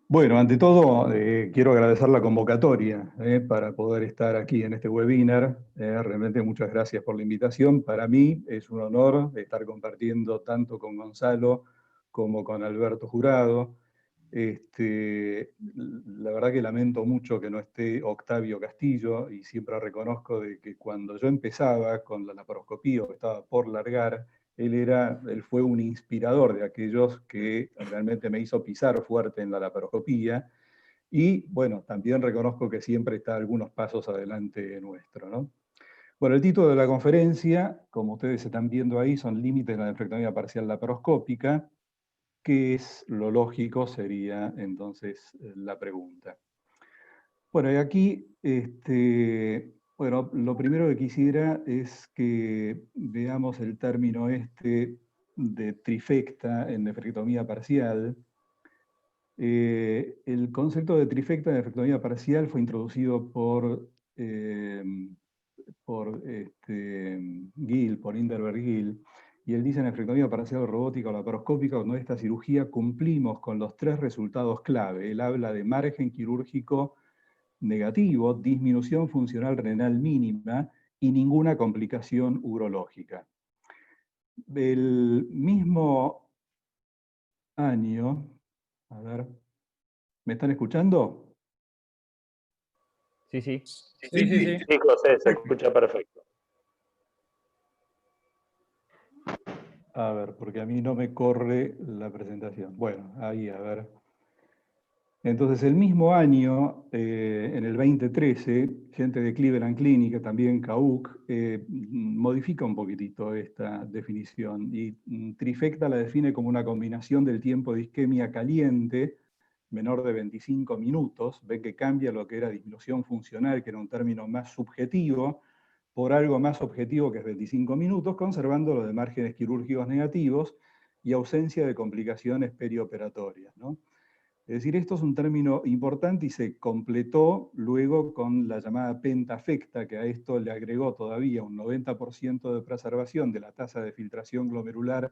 Bueno, ante todo, quiero agradecer la convocatoria para poder estar aquí en este webinar. Realmente muchas gracias por la invitación. Para mí es un honor estar compartiendo tanto con Gonzalo como con Alberto Jurado. La verdad que lamento mucho que no esté Octavio Castillo y siempre reconozco de que cuando yo empezaba con la laparoscopía o estaba por largar, él fue un inspirador de aquellos que realmente me hizo pisar fuerte en la laparoscopía y bueno, también reconozco que siempre está algunos pasos adelante nuestro, ¿no? Bueno, el título de la conferencia, como ustedes están viendo ahí, son límites de la nefrectomía parcial laparoscópica. ¿Qué es lo lógico? Sería entonces la pregunta. Bueno, y aquí, bueno, lo primero que quisiera es que veamos el término de trifecta en nefrectomía parcial. El concepto de trifecta en nefrectomía parcial fue introducido eh, por Inderberg Gill, y él dice: en nefrectomía parcial robótica o laparoscópica, cuando esta cirugía cumplimos con los tres resultados clave. Él habla de margen quirúrgico negativo, disminución funcional renal mínima y ninguna complicación urológica. Del mismo año, a ver, ¿me están escuchando? Sí, sí. Sí, sí, sí. Sí, José, se Perfecto. escucha perfecto. A ver, porque a mí no me corre la presentación. Bueno, ahí, a ver. Entonces, el mismo año, en el 2013, gente de Cleveland Clinic, también CAUC, modifica un poquitito esta definición y trifecta la define como una combinación del tiempo de isquemia caliente, menor de 25 minutos, ven que cambia lo que era disminución funcional, que era un término más subjetivo, por algo más objetivo que es 25 minutos, conservando lo de márgenes quirúrgicos negativos y ausencia de complicaciones perioperatorias, ¿no? Es decir, esto es un término importante y se completó luego con la llamada pentafecta, que a esto le agregó todavía un 90% de preservación de la tasa de filtración glomerular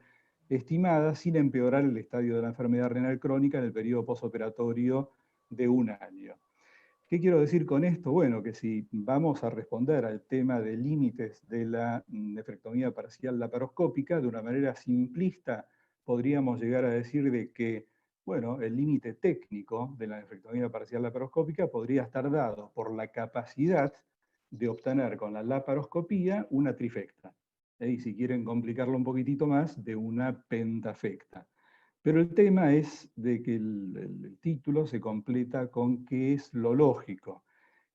estimada, sin empeorar el estadio de la enfermedad renal crónica en el periodo posoperatorio de un año. ¿Qué quiero decir con esto? Bueno, que si vamos a responder al tema de límites de la nefrectomía parcial laparoscópica, de una manera simplista, podríamos llegar a decir de que, bueno, el límite técnico de la nefrectomía parcial laparoscópica podría estar dado por la capacidad de obtener con la laparoscopía una trifecta. Y si quieren complicarlo un poquitito más, de una pentafecta. Pero el tema es de que el título se completa con qué es lo lógico.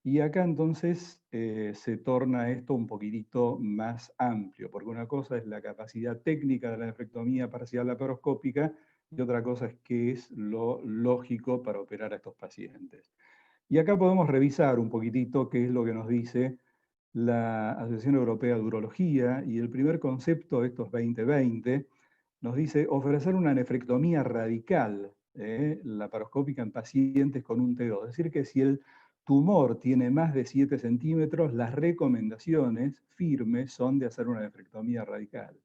Y acá entonces se torna esto un poquitito más amplio, porque una cosa es la capacidad técnica de la nefrectomía parcial laparoscópica y otra cosa es qué es lo lógico para operar a estos pacientes. Y acá podemos revisar un poquitito qué es lo que nos dice la Asociación Europea de Urología, y el primer concepto de estos 2020 nos dice ofrecer una nefrectomía radical laparoscópica en pacientes con un T2. Es decir, que si el tumor tiene más de 7 centímetros, las recomendaciones firmes son de hacer una nefrectomía radical.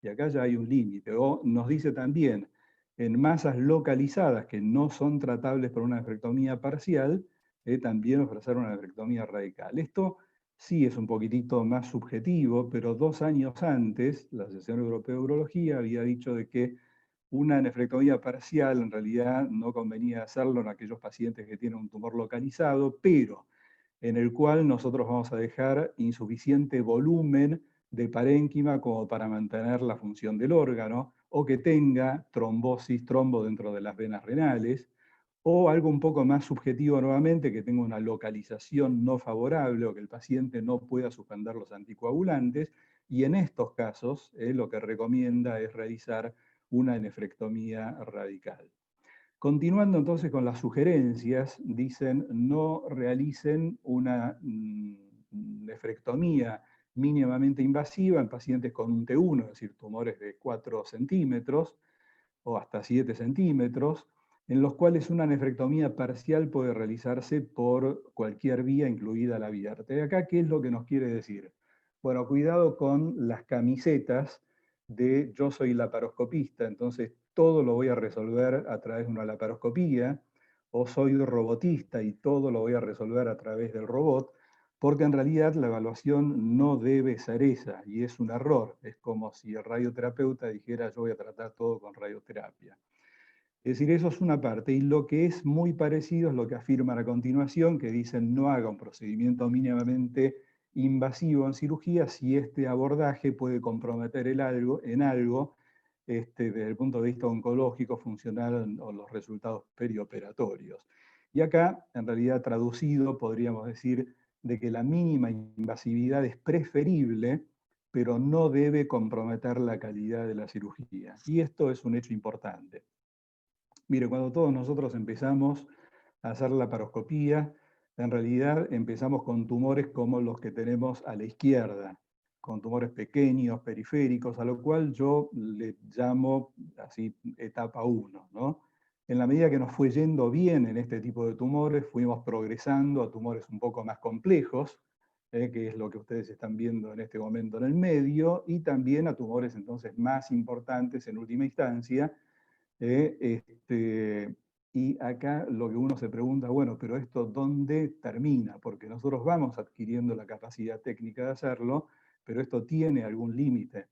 Y acá ya hay un límite. O nos dice también, en masas localizadas que no son tratables por una nefrectomía parcial, también ofrecer una nefrectomía radical. Esto sí es un poquitito más subjetivo, pero 2 años antes, la Asociación Europea de Urología había dicho de que una nefrectomía parcial en realidad no convenía hacerlo en aquellos pacientes que tienen un tumor localizado, pero en el cual nosotros vamos a dejar insuficiente volumen de parénquima como para mantener la función del órgano, o que tenga trombosis, trombo dentro de las venas renales, o algo un poco más subjetivo nuevamente, que tenga una localización no favorable o que el paciente no pueda suspender los anticoagulantes, y en estos casos lo que recomienda es realizar una nefrectomía radical. Continuando entonces con las sugerencias, dicen no realicen una nefrectomía mínimamente invasiva en pacientes con un T1, es decir, tumores de 4 centímetros o hasta 7 centímetros, en los cuales una nefrectomía parcial puede realizarse por cualquier vía, incluida la vía arterial. ¿Qué es lo que nos quiere decir? Bueno, cuidado con las camisetas de yo soy laparoscopista, entonces todo lo voy a resolver a través de una laparoscopía, o soy robotista y todo lo voy a resolver a través del robot, porque en realidad la evaluación no debe ser esa, y es un error. Es como si el radioterapeuta dijera yo voy a tratar todo con radioterapia. Es decir, eso es una parte, y lo que es muy parecido es lo que afirman a continuación, que dicen no haga un procedimiento mínimamente invasivo en cirugía si este abordaje puede comprometer en algo desde el punto de vista oncológico, funcional o los resultados perioperatorios. Y acá, en realidad traducido, podríamos decir de que la mínima invasividad es preferible, pero no debe comprometer la calidad de la cirugía. Y esto es un hecho importante. Mire, cuando todos nosotros empezamos a hacer la laparoscopía, en realidad empezamos con tumores como los que tenemos a la izquierda, con tumores pequeños, periféricos, a lo cual yo le llamo así etapa 1, ¿no? En la medida que nos fue yendo bien en este tipo de tumores, fuimos progresando a tumores un poco más complejos, que es lo que ustedes están viendo en este momento en el medio, y también a tumores entonces más importantes en última instancia, y acá lo que uno se pregunta, bueno, pero ¿esto dónde termina? Porque nosotros vamos adquiriendo la capacidad técnica de hacerlo, pero esto tiene algún límite.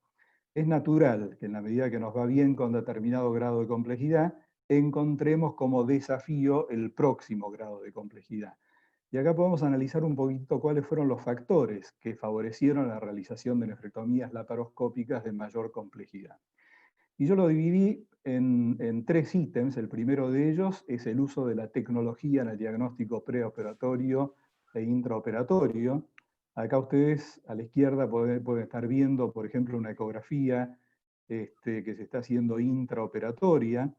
Es natural que en la medida que nos va bien con determinado grado de complejidad, encontremos como desafío el próximo grado de complejidad. Y acá podemos analizar un poquito cuáles fueron los factores que favorecieron la realización de nefrectomías laparoscópicas de mayor complejidad. Y yo lo dividí en 3 ítems. El primero de ellos es el uso de la tecnología en el diagnóstico preoperatorio e intraoperatorio. Acá ustedes a la izquierda pueden estar viendo, por ejemplo, una ecografía que se está haciendo intraoperatoria.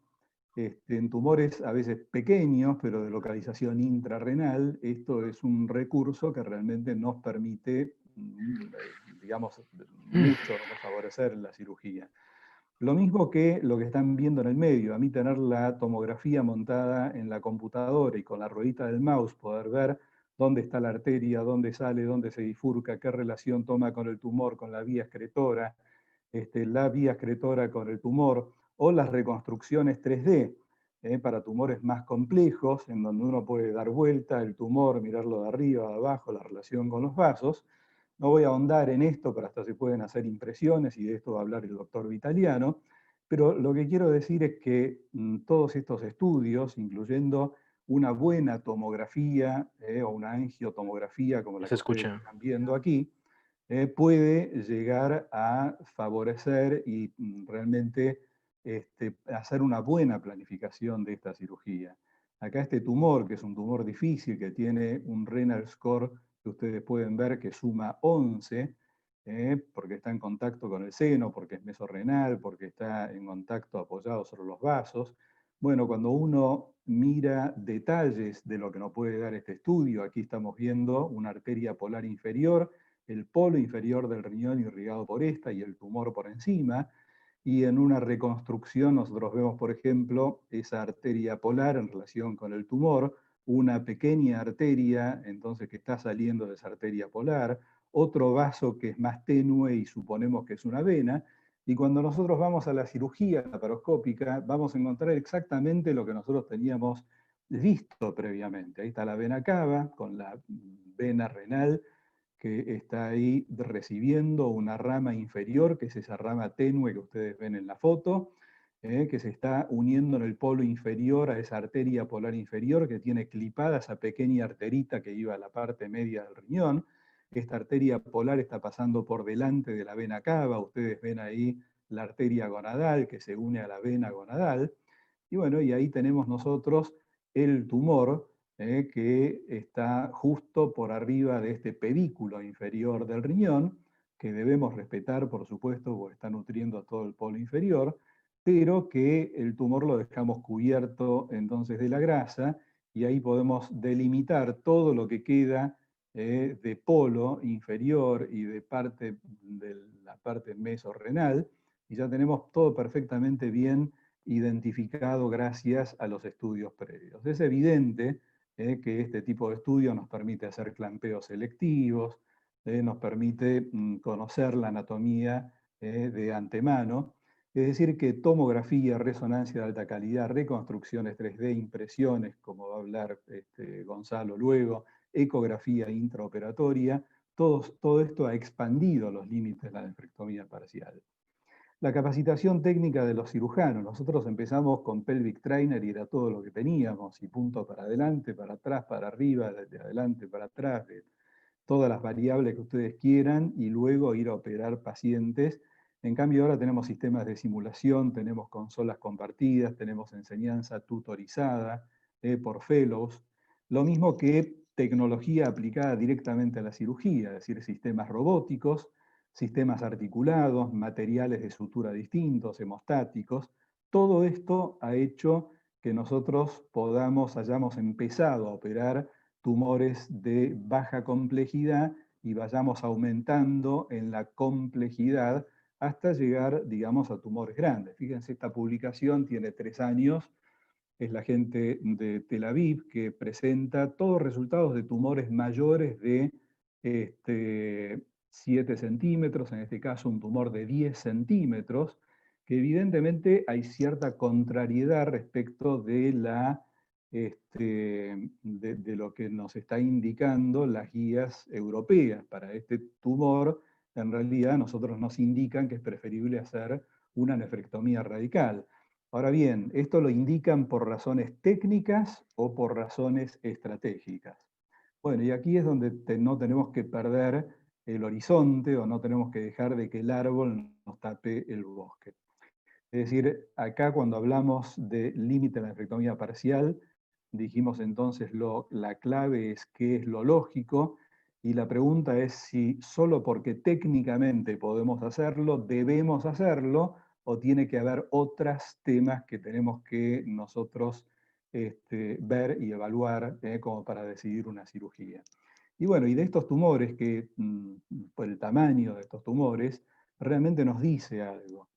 En tumores a veces pequeños, pero de localización intrarrenal. Esto es un recurso que realmente nos permite, digamos, mucho favorecer la cirugía. Lo mismo que lo que están viendo en el medio. A mí tener la tomografía montada en la computadora y con la ruedita del mouse poder ver dónde está la arteria, dónde sale, dónde se bifurca, qué relación toma con el tumor, con la vía excretora, la vía excretora con el tumor, o las reconstrucciones 3D para tumores más complejos, en donde uno puede dar vuelta el tumor, mirarlo de arriba, de abajo, la relación con los vasos. No voy a ahondar en esto, pero hasta se pueden hacer impresiones, y de esto va a hablar el doctor Vitaliano, pero lo que quiero decir es que todos estos estudios, incluyendo una buena tomografía o una angiotomografía como la Se que ustedes escucha. están viendo aquí, puede llegar a favorecer y realmente hacer una buena planificación de esta cirugía. Acá este tumor, que es un tumor difícil, que tiene un renal score que ustedes pueden ver que suma 11, porque está en contacto con el seno, porque es mesorrenal, porque está en contacto apoyado sobre los vasos. Bueno, cuando uno mira detalles de lo que nos puede dar este estudio, aquí estamos viendo una arteria polar inferior, el polo inferior del riñón irrigado por esta y el tumor por encima, y en una reconstrucción nosotros vemos, por ejemplo, esa arteria polar en relación con el tumor, una pequeña arteria, entonces, que está saliendo de esa arteria polar, otro vaso que es más tenue y suponemos que es una vena, y cuando nosotros vamos a la cirugía laparoscópica, vamos a encontrar exactamente lo que nosotros teníamos visto previamente. Ahí está la vena cava con la vena renal que está ahí recibiendo una rama inferior, que es esa rama tenue que ustedes ven en la foto, que se está uniendo en el polo inferior a esa arteria polar inferior que tiene clipada esa pequeña arterita que iba a la parte media del riñón. Esta arteria polar está pasando por delante de la vena cava. Ustedes ven ahí la arteria gonadal que se une a la vena gonadal. Y bueno, y ahí tenemos nosotros el tumor, que está justo por arriba de este pedículo inferior del riñón, que debemos respetar, por supuesto, porque está nutriendo a todo el polo inferior, pero que el tumor lo dejamos cubierto entonces de la grasa, y ahí podemos delimitar todo lo que queda de polo inferior y de la parte mesorrenal, y ya tenemos todo perfectamente bien identificado gracias a los estudios previos. Es evidente que este tipo de estudio nos permite hacer clampeos selectivos, nos permite conocer la anatomía de antemano, Es decir, que tomografía, resonancia de alta calidad, reconstrucciones 3D, impresiones, como va a hablar Gonzalo luego, ecografía intraoperatoria, todo esto ha expandido los límites de la nefrectomía parcial. La capacitación técnica de los cirujanos. Nosotros empezamos con pelvic trainer y era todo lo que teníamos, y punto para adelante, para atrás, para arriba, de adelante para atrás, de todas las variables que ustedes quieran, y luego ir a operar pacientes. En cambio ahora tenemos sistemas de simulación, tenemos consolas compartidas, tenemos enseñanza tutorizada por fellows, lo mismo que tecnología aplicada directamente a la cirugía, es decir, sistemas robóticos, sistemas articulados, materiales de sutura distintos, hemostáticos. Todo esto ha hecho que nosotros hayamos empezado a operar tumores de baja complejidad y vayamos aumentando en la complejidad hasta llegar, digamos, a tumores grandes. Fíjense, esta publicación tiene 3 años, es la gente de Tel Aviv que presenta todos los resultados de tumores mayores de 7 centímetros, en este caso un tumor de 10 centímetros, que evidentemente hay cierta contrariedad respecto de de lo que nos está indicando las guías europeas para este tumor. En realidad, nosotros nos indican que es preferible hacer una nefrectomía radical. Ahora bien, esto lo indican por razones técnicas o por razones estratégicas. Bueno, y aquí es donde no tenemos que perder el horizonte o no tenemos que dejar de que el árbol nos tape el bosque. Es decir, acá cuando hablamos de límite de la nefrectomía parcial, dijimos entonces la clave es qué es lo lógico, y la pregunta es si solo porque técnicamente podemos hacerlo, debemos hacerlo, o tiene que haber otros temas que tenemos que nosotros ver y evaluar como para decidir una cirugía. Y bueno, y de estos tumores, por el tamaño de estos tumores, realmente nos dice algo.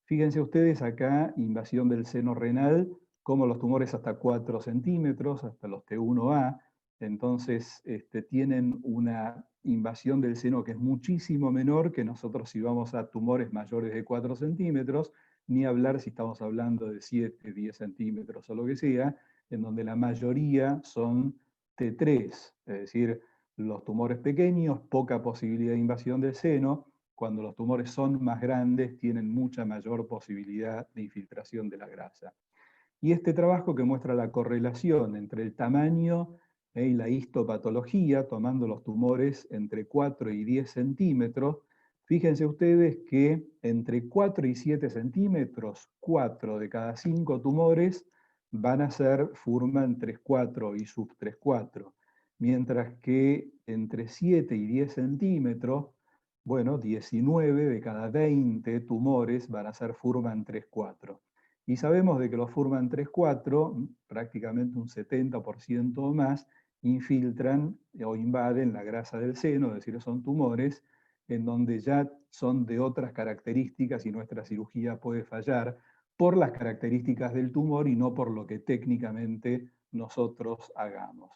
Fíjense ustedes acá, invasión del seno renal, como los tumores hasta 4 centímetros, hasta los T1A, entonces tienen una invasión del seno que es muchísimo menor que nosotros si vamos a tumores mayores de 4 centímetros, ni hablar si estamos hablando de 7, 10 centímetros o lo que sea, en donde la mayoría son T3, es decir, los tumores pequeños, poca posibilidad de invasión del seno. Cuando los tumores son más grandes, tienen mucha mayor posibilidad de infiltración de la grasa. Y este trabajo que muestra la correlación entre el tamaño y la histopatología, tomando los tumores entre 4 y 10 centímetros, fíjense ustedes que entre 4 y 7 centímetros, 4 de cada 5 tumores van a ser Fuhrmann 3,4 y sub 3,4, mientras que entre 7 y 10 centímetros, bueno, 19 de cada 20 tumores van a ser Fuhrmann 3,4. Y sabemos de que los Fuhrmann 3,4, prácticamente un 70% o más, infiltran o invaden la grasa del seno, es decir, son tumores en donde ya son de otras características y nuestra cirugía puede fallar por las características del tumor y no por lo que técnicamente nosotros hagamos.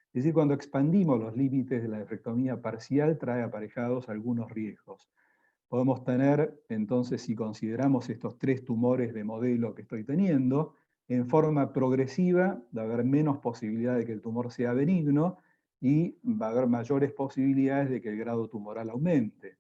Es decir, cuando expandimos los límites de la nefrectomía parcial, trae aparejados algunos riesgos. Podemos tener, entonces, si consideramos estos 3 tumores de modelo que estoy teniendo, en forma progresiva va a haber menos posibilidad de que el tumor sea benigno y va a haber mayores posibilidades de que el grado tumoral aumente.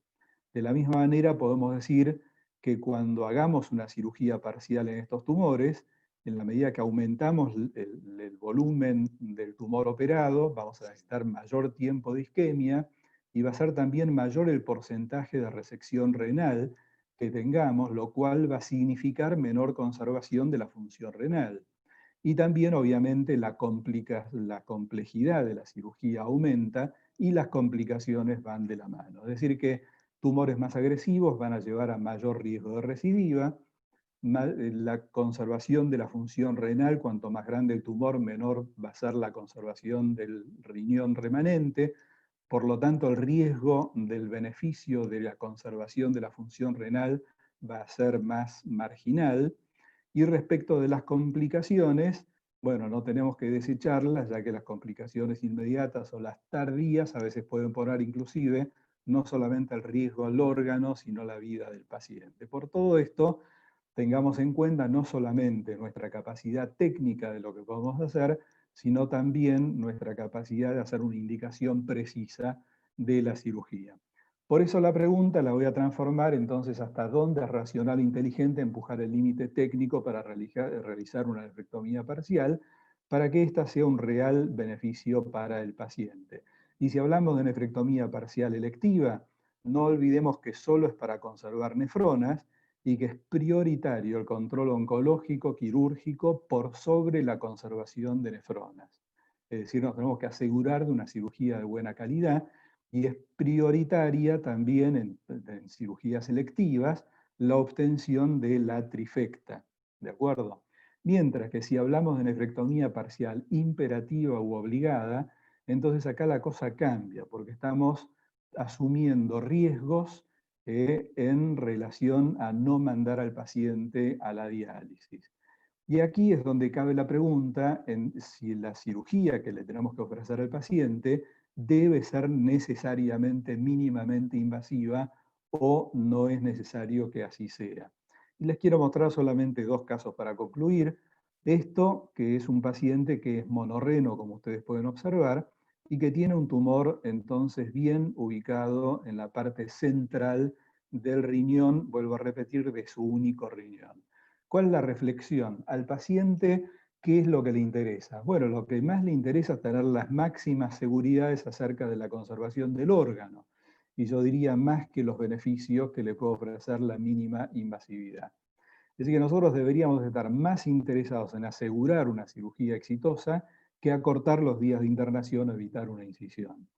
De la misma manera, podemos decir que cuando hagamos una cirugía parcial en estos tumores, en la medida que aumentamos el volumen del tumor operado, vamos a necesitar mayor tiempo de isquemia, y va a ser también mayor el porcentaje de resección renal que tengamos, lo cual va a significar menor conservación de la función renal. Y también, obviamente, la complejidad de la cirugía aumenta y las complicaciones van de la mano. Es decir, que tumores más agresivos van a llevar a mayor riesgo de recidiva. La conservación de la función renal, cuanto más grande el tumor, menor va a ser la conservación del riñón remanente. Por lo tanto, el riesgo del beneficio de la conservación de la función renal va a ser más marginal. Y respecto de las complicaciones, bueno, no tenemos que desecharlas, ya que las complicaciones inmediatas o las tardías a veces pueden poner inclusive no solamente el riesgo al órgano, sino la vida del paciente. Por todo esto, tengamos en cuenta no solamente nuestra capacidad técnica de lo que podemos hacer, sino también nuestra capacidad de hacer una indicación precisa de la cirugía. Por eso la pregunta la voy a transformar entonces hasta dónde es racional e inteligente empujar el límite técnico para realizar una nefrectomía parcial para que ésta sea un real beneficio para el paciente. Y si hablamos de nefrectomía parcial electiva, no olvidemos que solo es para conservar nefronas y que es prioritario el control oncológico quirúrgico por sobre la conservación de nefronas. Es decir, nos tenemos que asegurar de una cirugía de buena calidad y es prioritaria también en cirugías selectivas la obtención de la trifecta, ¿de acuerdo? Mientras que si hablamos de nefrectomía parcial imperativa u obligada, entonces acá la cosa cambia, porque estamos asumiendo riesgos en relación a no mandar al paciente a la diálisis. Y aquí es donde cabe la pregunta en si la cirugía que le tenemos que ofrecer al paciente debe ser necesariamente mínimamente invasiva o no es necesario que así sea. Y les quiero mostrar solamente dos casos para concluir. Esto, que es un paciente que es monorreno, como ustedes pueden observar, y que tiene un tumor entonces bien ubicado en la parte central del riñón, vuelvo a repetir, de su único riñón. ¿Cuál es la reflexión? Al paciente, ¿qué es lo que le interesa? Bueno, lo que más le interesa es tener las máximas seguridades acerca de la conservación del órgano. Y yo diría más que los beneficios que le puede ofrecer la mínima invasividad. Es decir, que nosotros deberíamos estar más interesados en asegurar una cirugía exitosa que acortar los días de internación o evitar una incisión.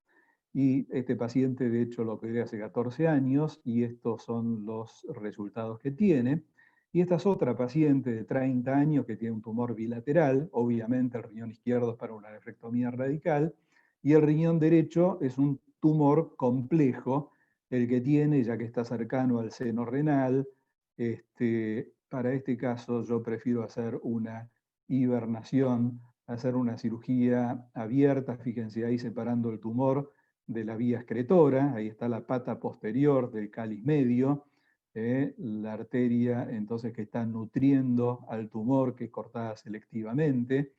Y este paciente, de hecho, lo operé hace 14 años y estos son los resultados que tiene. Y esta es otra paciente de 30 años que tiene un tumor bilateral. Obviamente el riñón izquierdo es para una nefrectomía radical y el riñón derecho es un tumor complejo, el que tiene, ya que está cercano al seno renal. Para este caso yo prefiero hacer una hibernación, hacer una cirugía abierta, fíjense ahí separando el tumor de la vía excretora, ahí está la pata posterior del cáliz medio, la arteria entonces que está nutriendo al tumor que es cortada selectivamente.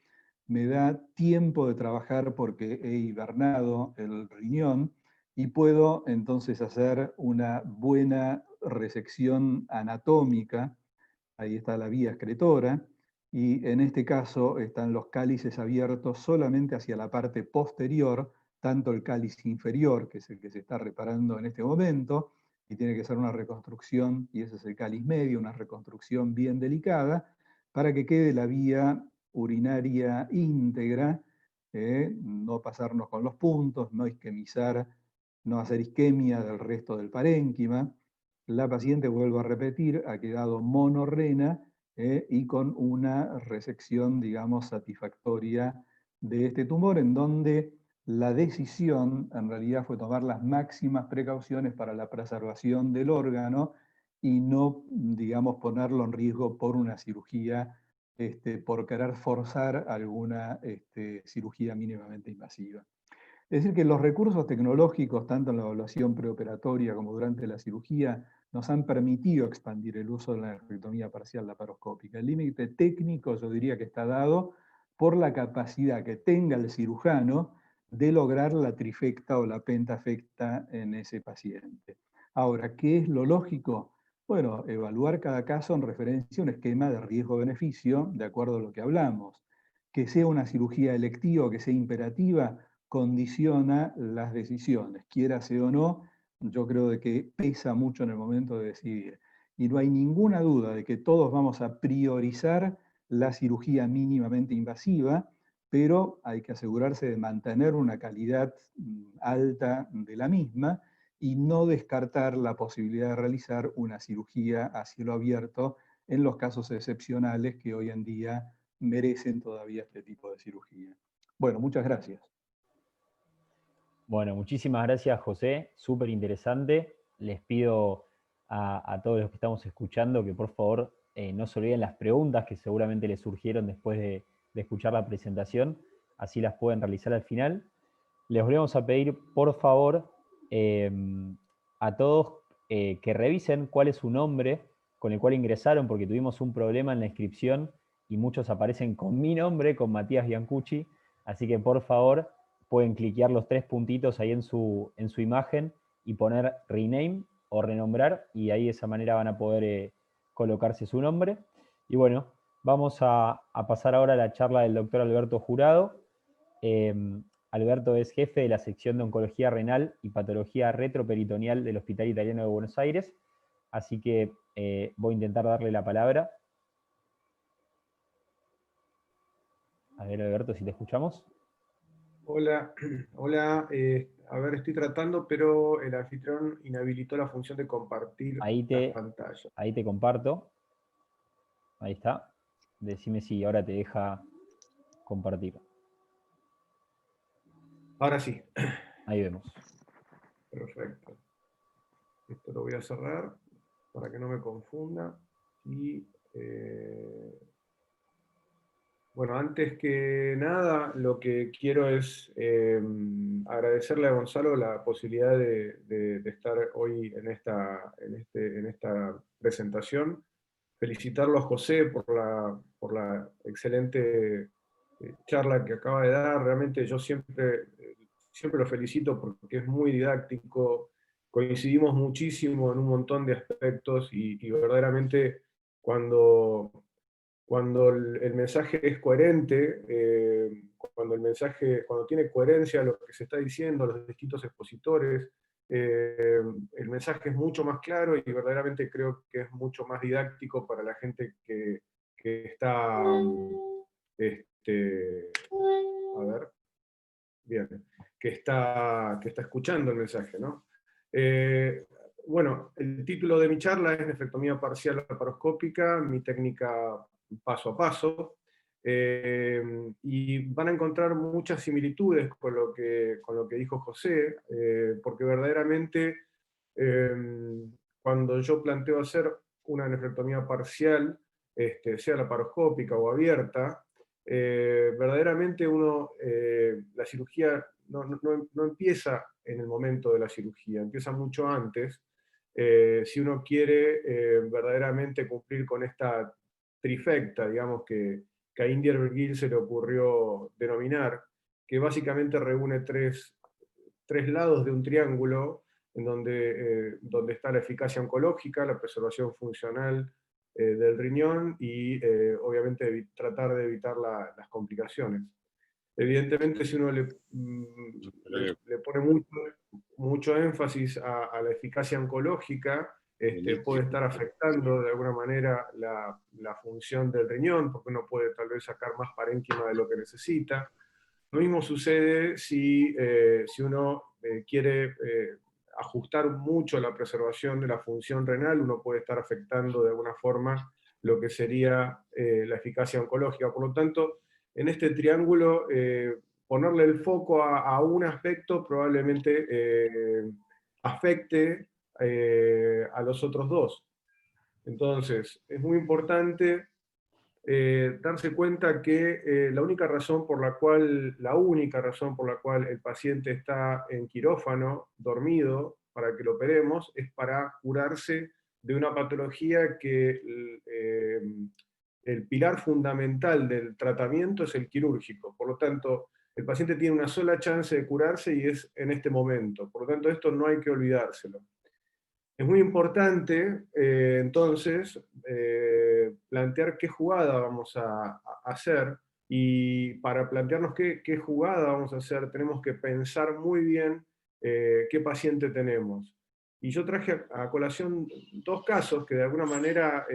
Me da tiempo de trabajar porque he hibernado el riñón y puedo entonces hacer una buena resección anatómica. Ahí está la vía excretora, y en este caso están los cálices abiertos solamente hacia la parte posterior, tanto el cáliz inferior, que es el que se está reparando en este momento, y tiene que ser una reconstrucción, y ese es el cáliz medio, una reconstrucción bien delicada, para que quede la vía urinaria íntegra, no pasarnos con los puntos, no isquemizar, no hacer isquemia del resto del parénquima. La paciente, vuelvo a repetir, ha quedado monorrena y con una resección, digamos, satisfactoria de este tumor, en donde la decisión en realidad fue tomar las máximas precauciones para la preservación del órgano y no, digamos, ponerlo en riesgo por una cirugía, por querer forzar alguna cirugía mínimamente invasiva. Es decir, que los recursos tecnológicos, tanto en la evaluación preoperatoria como durante la cirugía, nos han permitido expandir el uso de la nefrectomía parcial laparoscópica. El límite técnico, yo diría que está dado por la capacidad que tenga el cirujano de lograr la trifecta o la pentafecta en ese paciente. Ahora, ¿qué es lo lógico? Bueno, evaluar cada caso en referencia a un esquema de riesgo-beneficio, de acuerdo a lo que hablamos. Que sea una cirugía electiva o que sea imperativa, condiciona las decisiones, quiérase o no. Yo creo de que pesa mucho en el momento de decidir. Y no hay ninguna duda de que todos vamos a priorizar la cirugía mínimamente invasiva, pero hay que asegurarse de mantener una calidad alta de la misma y no descartar la posibilidad de realizar una cirugía a cielo abierto en los casos excepcionales que hoy en día merecen todavía este tipo de cirugía. Bueno, muchas gracias. Bueno, muchísimas gracias, José. Súper interesante. Les pido a todos los que estamos escuchando que por favor no se olviden las preguntas que seguramente les surgieron después de escuchar la presentación. Así las pueden realizar al final. Les volvemos a pedir, por favor, a todos que revisen cuál es su nombre con el cual ingresaron, porque tuvimos un problema en la inscripción y muchos aparecen con mi nombre, con Matías Biancucci, así que por favor pueden cliquear los 3 puntitos ahí en su imagen y poner rename o renombrar, y ahí de esa manera van a poder colocarse su nombre. Y bueno, vamos a pasar ahora a la charla del doctor Alberto Jurado. Alberto es jefe de la sección de oncología renal y patología retroperitoneal del Hospital Italiano de Buenos Aires, así que voy a intentar darle la palabra. A ver, Alberto, si te escuchamos. Hola, hola. A ver, estoy tratando, pero el anfitrión inhabilitó la función de compartir la pantalla. Ahí te comparto. Ahí está. Decime si ahora te deja compartir. Ahora sí. Ahí vemos. Perfecto. Esto lo voy a cerrar para que no me confunda. Y bueno, antes que nada, lo que quiero es agradecerle a Gonzalo la posibilidad de estar hoy en esta presentación. Felicitarlo a José por la excelente charla que acaba de dar. Realmente yo siempre lo felicito porque es muy didáctico, coincidimos muchísimo en un montón de aspectos y verdaderamente cuando el mensaje es coherente, cuando tiene coherencia lo que se está diciendo, los distintos expositores, el mensaje es mucho más claro y verdaderamente creo que es mucho más didáctico para la gente que está, a ver, bien, que está escuchando el mensaje, ¿no? Bueno, el título de mi charla es Nefrectomía parcial laparoscópica, mi técnica paso a paso, y van a encontrar muchas similitudes con lo que dijo José, porque verdaderamente cuando yo planteo hacer una nefrectomía parcial, sea laparoscópica o abierta, verdaderamente la cirugía no empieza en el momento de la cirugía, empieza mucho antes, si uno quiere verdaderamente cumplir con esta trifecta, digamos, que a Indier-Vergil se le ocurrió denominar, que básicamente reúne tres lados de un triángulo, en donde está la eficacia oncológica, la preservación funcional del riñón y obviamente tratar de evitar las complicaciones. Evidentemente, si uno le pone mucho énfasis a la eficacia oncológica, puede estar afectando de alguna manera la función del riñón, porque uno puede tal vez sacar más parénquima de lo que necesita. Lo mismo sucede si uno quiere ajustar mucho la preservación de la función renal, uno puede estar afectando de alguna forma lo que sería la eficacia oncológica. Por lo tanto, en este triángulo, ponerle el foco a un aspecto probablemente afecte a los otros dos. Entonces, es muy importante darse cuenta que la única razón por la cual el paciente está en quirófano, dormido, para que lo operemos, es para curarse de una patología que el pilar fundamental del tratamiento es el quirúrgico. Por lo tanto, el paciente tiene una sola chance de curarse y es en este momento. Por lo tanto, esto no hay que olvidárselo. Es muy importante, entonces, plantear qué jugada vamos a hacer, y para plantearnos qué jugada vamos a hacer, tenemos que pensar muy bien qué paciente tenemos. Y yo traje a colación dos casos que de alguna manera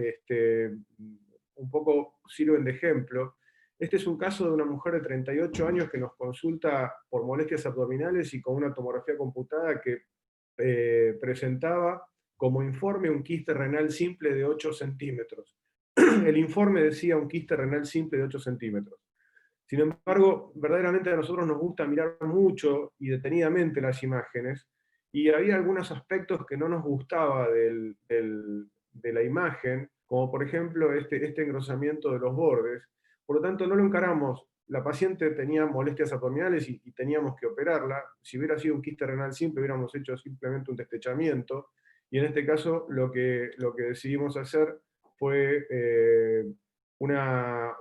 un poco sirven de ejemplo. Este es un caso de una mujer de 38 años que nos consulta por molestias abdominales y con una tomografía computada que presentaba como informe un quiste renal simple de 8 centímetros. El informe decía un quiste renal simple de 8 centímetros. Sin embargo, verdaderamente a nosotros nos gusta mirar mucho y detenidamente las imágenes, y había algunos aspectos que no nos gustaba de la imagen, como por ejemplo este engrosamiento de los bordes. Por lo tanto, no lo encaramos. La paciente tenía molestias abdominales y teníamos que operarla. Si hubiera sido un quiste renal simple, hubiéramos hecho simplemente un destechamiento, y en este caso lo que decidimos hacer fue una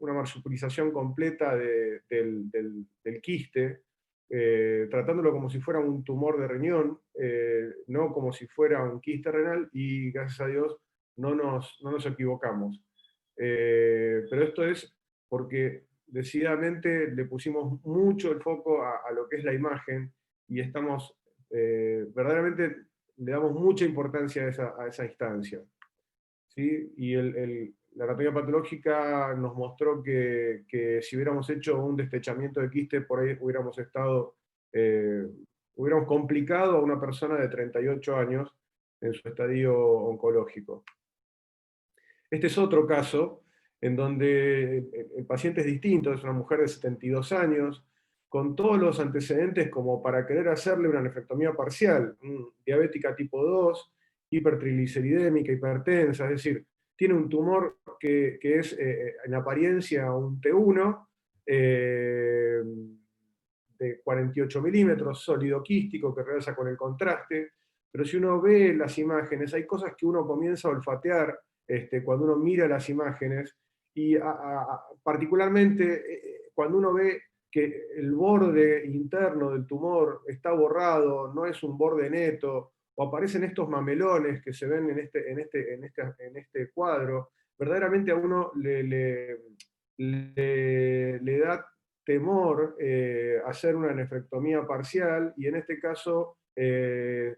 marsupilización completa del quiste, tratándolo como si fuera un tumor de riñón, no como si fuera un quiste renal, y gracias a Dios no nos equivocamos. Pero esto es porque decididamente le pusimos mucho el foco a lo que es la imagen, y estamos, verdaderamente le damos mucha importancia a esa instancia. ¿Sí? Y la anatomía patológica nos mostró que si hubiéramos hecho un destechamiento de quiste, por ahí hubiéramos complicado a una persona de 38 años en su estadio oncológico. Este es otro caso en donde el paciente es distinto, es una mujer de 72 años, con todos los antecedentes como para querer hacerle una nefrectomía parcial, diabética tipo 2, hipertrigliceridémica, hipertensa, es decir, tiene un tumor que es en apariencia un T1, de 48 milímetros, sólido quístico, que realza con el contraste, pero si uno ve las imágenes, hay cosas que uno comienza a olfatear cuando uno mira las imágenes, y particularmente cuando uno ve que el borde interno del tumor está borrado, no es un borde neto, o aparecen estos mamelones que se ven en este cuadro, verdaderamente a uno le da temor hacer una nefrectomía parcial, y en este caso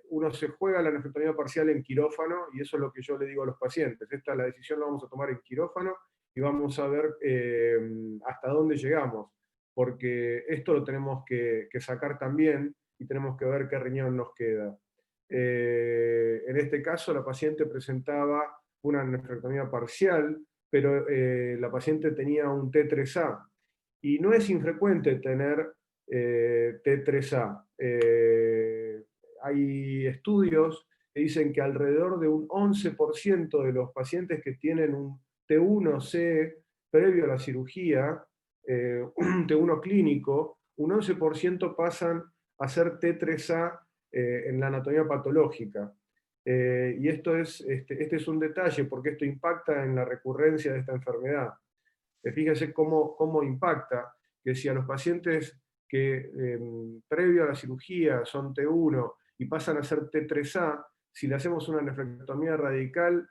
uno se juega la nefrectomía parcial en quirófano, y eso es lo que yo le digo a los pacientes. La decisión la vamos a tomar en quirófano, y vamos a ver hasta dónde llegamos, porque esto lo tenemos que sacar también, y tenemos que ver qué riñón nos queda. En este caso la paciente presentaba una nefrectomía parcial, pero la paciente tenía un T3A, y no es infrecuente tener T3A. Hay estudios que dicen que alrededor de un 11% de los pacientes que tienen un T1C previo a la cirugía, un T1 clínico, un 11% pasan a ser T3A en la anatomía patológica. Y este es un detalle, porque esto impacta en la recurrencia de esta enfermedad. Fíjense cómo impacta, que si a los pacientes que previo a la cirugía son T1 y pasan a ser T3A, si le hacemos una nefrectomía radical,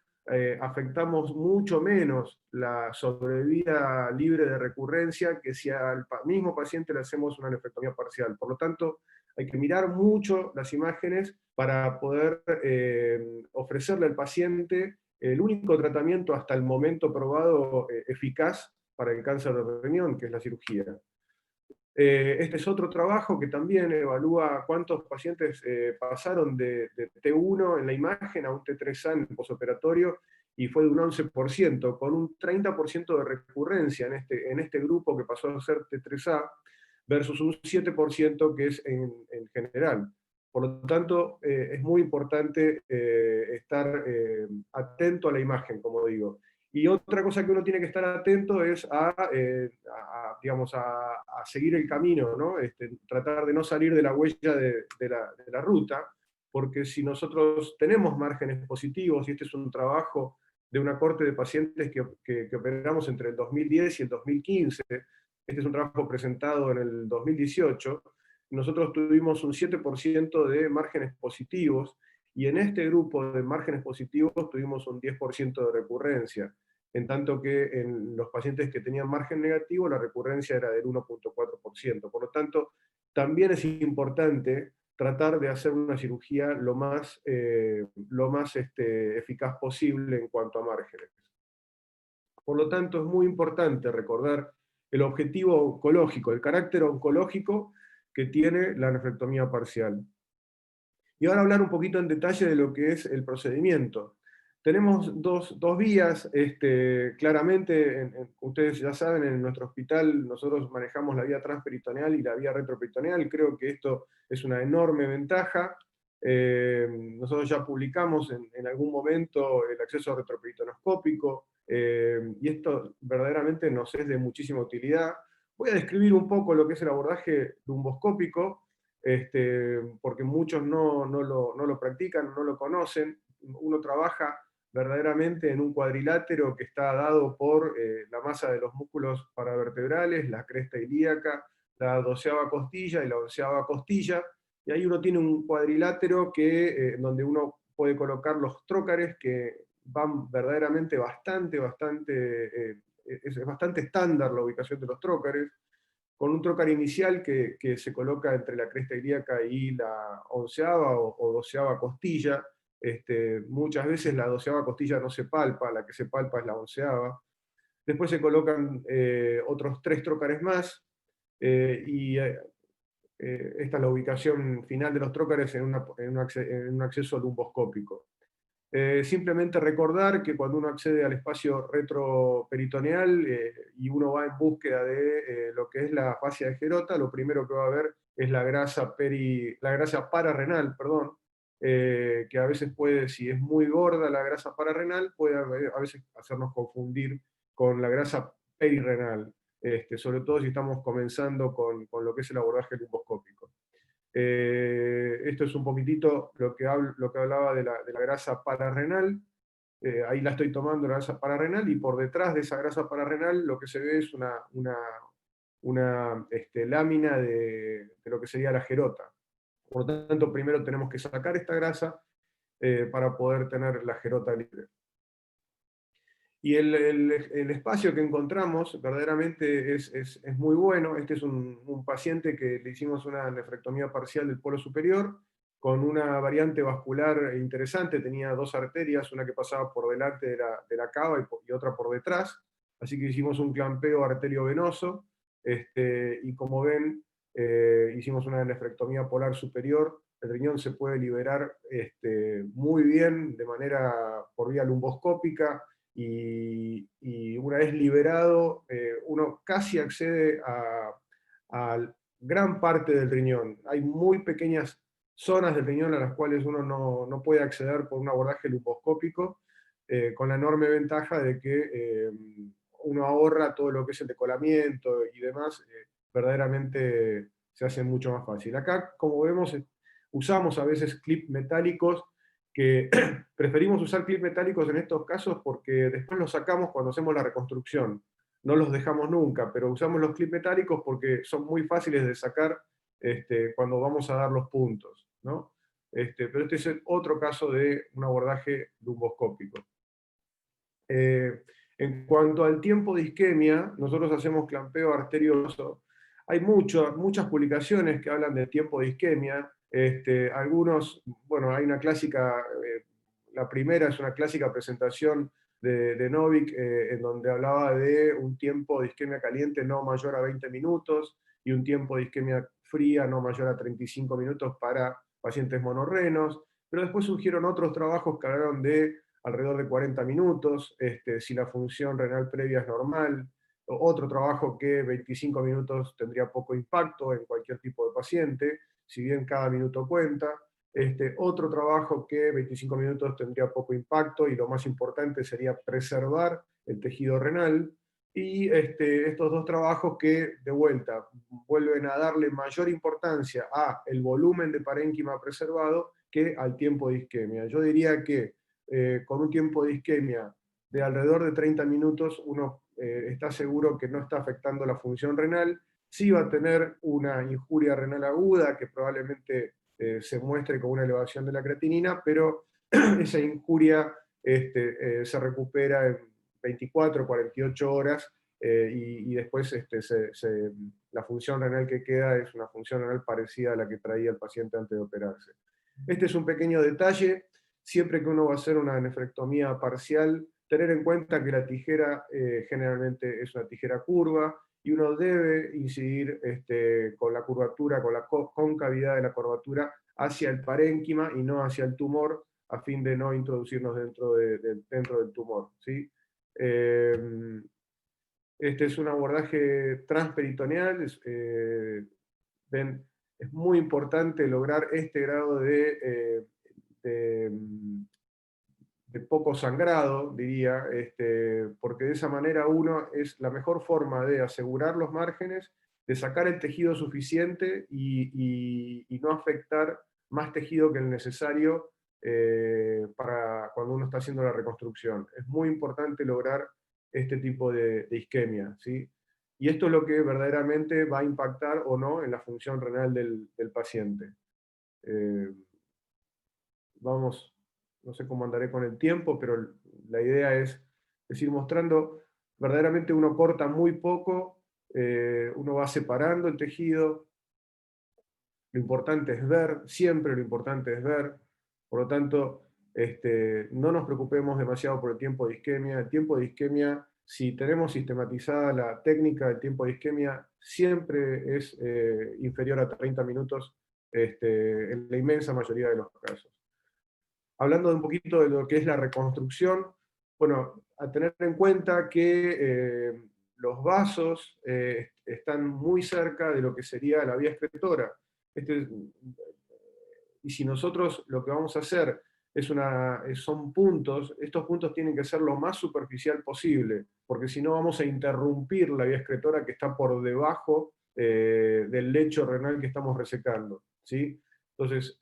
afectamos mucho menos la sobrevida libre de recurrencia que si al mismo paciente le hacemos una nefrectomía parcial. Por lo tanto, hay que mirar mucho las imágenes para poder ofrecerle al paciente el único tratamiento hasta el momento probado eficaz para el cáncer de riñón, que es la cirugía. Este es otro trabajo que también evalúa cuántos pacientes pasaron de T1 en la imagen a un T3A en el posoperatorio, y fue de un 11%, con un 30% de recurrencia en este grupo que pasó a ser T3A, versus un 7% que es en general. Por lo tanto, es muy importante estar atento a la imagen, como digo. Y otra cosa que uno tiene que estar atento es digamos, a seguir el camino, ¿no? Tratar de no salir de la huella de la ruta, porque si nosotros tenemos márgenes positivos, y este es un trabajo de una corte de pacientes que operamos entre el 2010 y el 2015, este es un trabajo presentado en el 2018, nosotros tuvimos un 7% de márgenes positivos, y en este grupo de márgenes positivos tuvimos un 10% de recurrencia, en tanto que en los pacientes que tenían margen negativo la recurrencia era del 1,4%. Por lo tanto, también es importante tratar de hacer una cirugía lo más eficaz posible en cuanto a márgenes. Por lo tanto, es muy importante recordar el objetivo oncológico, el carácter oncológico que tiene la nefrectomía parcial. Y ahora hablar un poquito en detalle de lo que es el procedimiento. Tenemos dos vías, claramente, ustedes ya saben, en nuestro hospital nosotros manejamos la vía transperitoneal y la vía retroperitoneal. Creo que esto es una enorme ventaja. Nosotros ya publicamos en algún momento el acceso retroperitonoscópico, y esto verdaderamente nos es de muchísima utilidad. Voy a describir un poco lo que es el abordaje lumboscópico. porque muchos no lo practican, no lo conocen. Uno trabaja verdaderamente en un cuadrilátero que está dado por la masa de los músculos paravertebrales, la cresta ilíaca, la 12ª costilla y la 11ª costilla, y ahí uno tiene un cuadrilátero donde uno puede colocar los trócares que van verdaderamente es bastante estándar la ubicación de los trócares, con un trócar inicial que se coloca entre la cresta ilíaca y la 11ª o 12ª costilla. Muchas veces la 12ª costilla no se palpa, la que se palpa es la 11ª. Después se colocan otros 3 trócares más, esta es la ubicación final de los trócares en un acceso lumboscópico. Simplemente recordar que cuando uno accede al espacio retroperitoneal y uno va en búsqueda de lo que es la fascia de Gerota, lo primero que va a ver es la grasa pararrenal, perdón, que a veces puede, si es muy gorda la grasa pararrenal, puede a veces hacernos confundir con la grasa perirrenal, sobre todo si estamos comenzando con lo que es el abordaje lumboscópico. Esto es un poquitito lo que hablaba de la grasa pararrenal. Ahí la estoy tomando, la grasa pararrenal, y por detrás de esa grasa pararrenal lo que se ve es una lámina de lo que sería la gerota. Por lo tanto, primero tenemos que sacar esta grasa para poder tener la gerota libre. Y el espacio que encontramos verdaderamente es muy bueno. Este es un paciente que le hicimos una nefrectomía parcial del polo superior, con una variante vascular interesante. Tenía 2 arterias, una que pasaba por delante de la cava y otra por detrás. Así que hicimos un clampeo arteriovenoso, y como ven, hicimos una nefrectomía polar superior. El riñón se puede liberar muy bien de manera por vía lumboscópica, y una vez liberado, uno casi accede a gran parte del riñón. Hay muy pequeñas zonas del riñón a las cuales uno no puede acceder por un abordaje lumboscópico, con la enorme ventaja de que uno ahorra todo lo que es el decolamiento y demás. Verdaderamente se hace mucho más fácil. Acá, como vemos, usamos a veces clips metálicos, que preferimos usar clips metálicos en estos casos porque después los sacamos cuando hacemos la reconstrucción. No los dejamos nunca, pero usamos los clips metálicos porque son muy fáciles de sacar cuando vamos a dar los puntos, ¿no? Pero este es otro caso de un abordaje lumboscópico. En cuanto al tiempo de isquemia, nosotros hacemos clampeo arterioso. Hay muchas publicaciones que hablan del tiempo de isquemia. Algunos, bueno, hay una clásica, la primera es una clásica presentación de Novik, en donde hablaba de un tiempo de isquemia caliente no mayor a 20 minutos y un tiempo de isquemia fría no mayor a 35 minutos para pacientes monorrenos. Pero después surgieron otros trabajos que hablaron de alrededor de 40 minutos, si la función renal previa es normal. Otro trabajo que 25 minutos tendría poco impacto en cualquier tipo de paciente, si bien cada minuto cuenta. Otro trabajo que 25 minutos tendría poco impacto, y lo más importante sería preservar el tejido renal. Y estos 2 trabajos que, de vuelta, vuelven a darle mayor importancia a el volumen de parénquima preservado que al tiempo de isquemia. Yo diría que con un tiempo de isquemia de alrededor de 30 minutos, uno está seguro que no está afectando la función renal. Sí va a tener una injuria renal aguda, que probablemente se muestre con una elevación de la creatinina, pero esa injuria se recupera en 24 o 48 horas, y después la función renal que queda es una función renal parecida a la que traía el paciente antes de operarse. Este es un pequeño detalle. Siempre que uno va a hacer una nefrectomía parcial, tener en cuenta que la tijera generalmente es una tijera curva, y uno debe incidir con la curvatura, con la concavidad de la curvatura hacia el parénquima y no hacia el tumor, a fin de no introducirnos dentro del tumor, ¿sí? Este es un abordaje transperitoneal. Ven, es muy importante lograr este grado de, de poco sangrado, diría, porque de esa manera es la mejor forma de asegurar los márgenes, de sacar el tejido suficiente y no afectar más tejido que el necesario para cuando uno está haciendo la reconstrucción. Es muy importante lograr este tipo de isquemia, ¿sí? Y esto es lo que verdaderamente va a impactar o no en la función renal del paciente. Vamos, no sé cómo andaré con el tiempo, pero la idea es ir mostrando, verdaderamente uno corta muy poco, uno va separando el tejido, lo importante es ver, siempre lo importante es ver, por lo tanto, no nos preocupemos demasiado por el tiempo de isquemia. El tiempo de isquemia, si tenemos sistematizada la técnica del tiempo de isquemia, siempre es inferior a 30 minutos en la inmensa mayoría de los casos. Hablando de un poquito de lo que es la reconstrucción, bueno, a tener en cuenta que los vasos están muy cerca de lo que sería la vía excretora. Y si nosotros lo que vamos a hacer son puntos, estos puntos tienen que ser lo más superficial posible, porque si no vamos a interrumpir la vía excretora que está por debajo del lecho renal que estamos resecando, ¿sí? Entonces,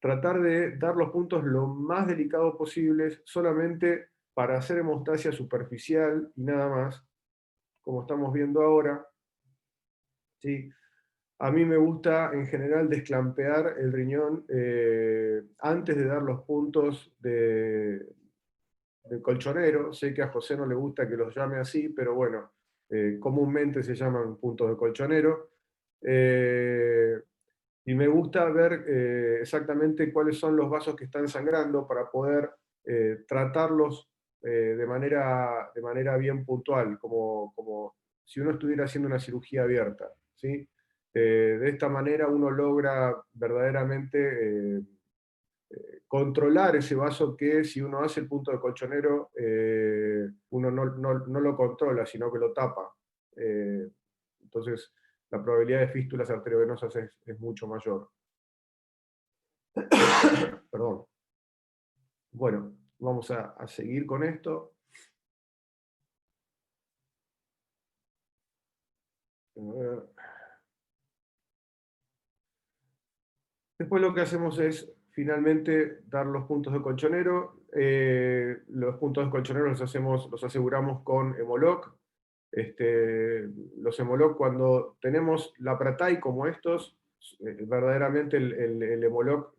tratar de dar los puntos lo más delicados posibles, solamente para hacer hemostasia superficial y nada más, como estamos viendo ahora, ¿sí? A mí me gusta en general desclampear el riñón antes de dar los puntos del colchonero. Sé que a José no le gusta que los llame así, pero bueno, comúnmente se llaman puntos de colchonero. Y me gusta ver exactamente cuáles son los vasos que están sangrando para poder tratarlos de manera bien puntual, como si uno estuviera haciendo una cirugía abierta, ¿sí? De esta manera uno logra verdaderamente controlar ese vaso que si uno hace el punto de colchonero, uno no lo controla, sino que lo tapa. Entonces, la probabilidad de fístulas arteriovenosas es mucho mayor. Perdón. Bueno, vamos a seguir con esto. Después lo que hacemos es finalmente dar los puntos de colchonero. Los puntos de colchonero los aseguramos con Hemoloc. Los Hemoloc, cuando tenemos la Pratay como estos, verdaderamente el Hemoloc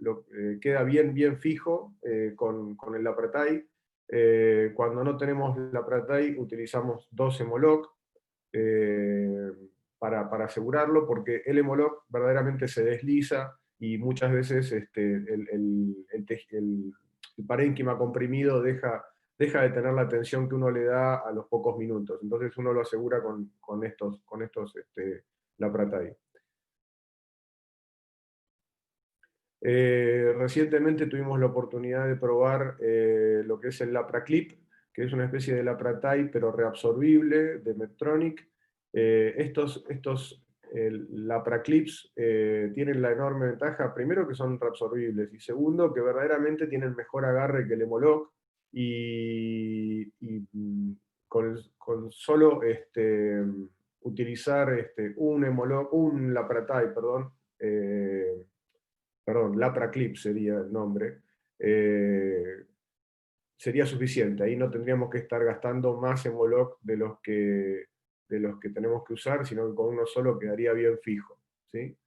queda bien fijo con el Lapratay. Cuando no tenemos la Pratay utilizamos 2 Hemoloc para asegurarlo, porque el Hemoloc verdaderamente se desliza y muchas veces el parénquima comprimido deja de tener la tensión que uno le da a los pocos minutos. Entonces uno lo asegura con estos Lapratay. Recientemente tuvimos la oportunidad de probar lo que es el Lapraclip, que es una especie de Lapratay pero reabsorbible de Medtronic. Estos Lapraclips tienen la enorme ventaja, primero que son reabsorbibles, y segundo que verdaderamente tienen mejor agarre que el Hemoloc, y con solo utilizar un Lapratay, Lapraclip sería el nombre, sería suficiente. Ahí no tendríamos que estar gastando más Hemoloc de los que tenemos que usar, sino que con uno solo quedaría bien fijo, ¿sí?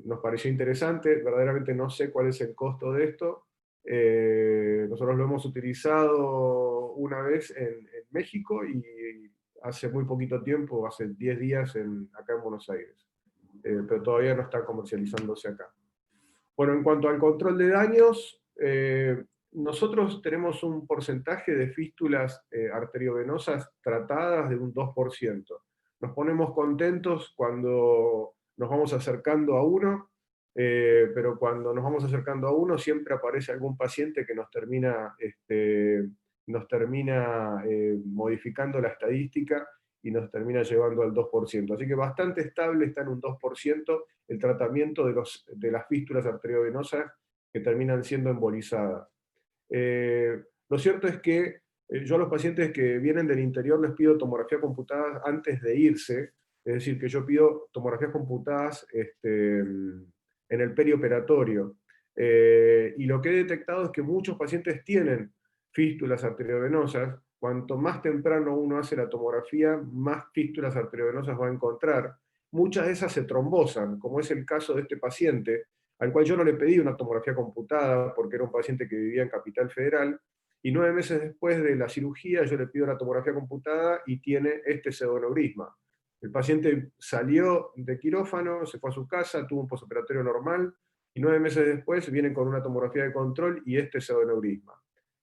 Nos pareció interesante, verdaderamente no sé cuál es el costo de esto. Nosotros lo hemos utilizado una vez en México y hace muy poquito tiempo, hace 10 días acá en Buenos Aires. Pero todavía no está comercializándose acá. Bueno, en cuanto al control de daños, nosotros tenemos un porcentaje de fístulas arteriovenosas tratadas de un 2%. Nos ponemos contentos cuando nos vamos acercando a uno, pero cuando nos vamos acercando a uno siempre aparece algún paciente que nos termina modificando la estadística y nos termina llevando al 2%. Así que bastante estable, está en un 2% el tratamiento de las fístulas arteriovenosas que terminan siendo embolizadas. Lo cierto es que yo a los pacientes que vienen del interior les pido tomografía computada antes de irse, Es decir, que yo pido tomografías computadas en el perioperatorio. Y lo que he detectado es que muchos pacientes tienen fístulas arteriovenosas. Cuanto más temprano uno hace la tomografía, más fístulas arteriovenosas va a encontrar. Muchas de esas se trombosan, como es el caso de este paciente, al cual yo no le pedí una tomografía computada porque era un paciente que vivía en Capital Federal, y 9 meses después de la cirugía yo le pido la tomografía computada y tiene este pseudoneurisma. El paciente salió de quirófano, se fue a su casa, tuvo un postoperatorio normal, y 9 meses después vienen con una tomografía de control y este pseudoneurisma.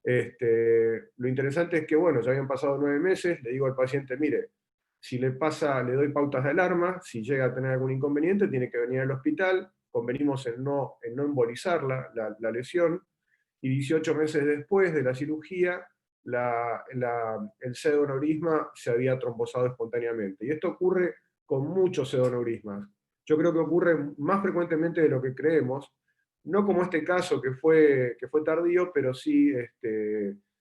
Lo interesante es que, bueno, ya habían pasado 9 meses, le digo al paciente, mire, si le pasa, le doy pautas de alarma, si llega a tener algún inconveniente, tiene que venir al hospital, convenimos en no embolizar la lesión, y 18 meses después de la cirugía, el pseudoneurisma se había trombosado espontáneamente. Y esto ocurre con muchos pseudoneurismas. Yo creo que ocurre más frecuentemente de lo que creemos, no como este caso que fue tardío, pero sí,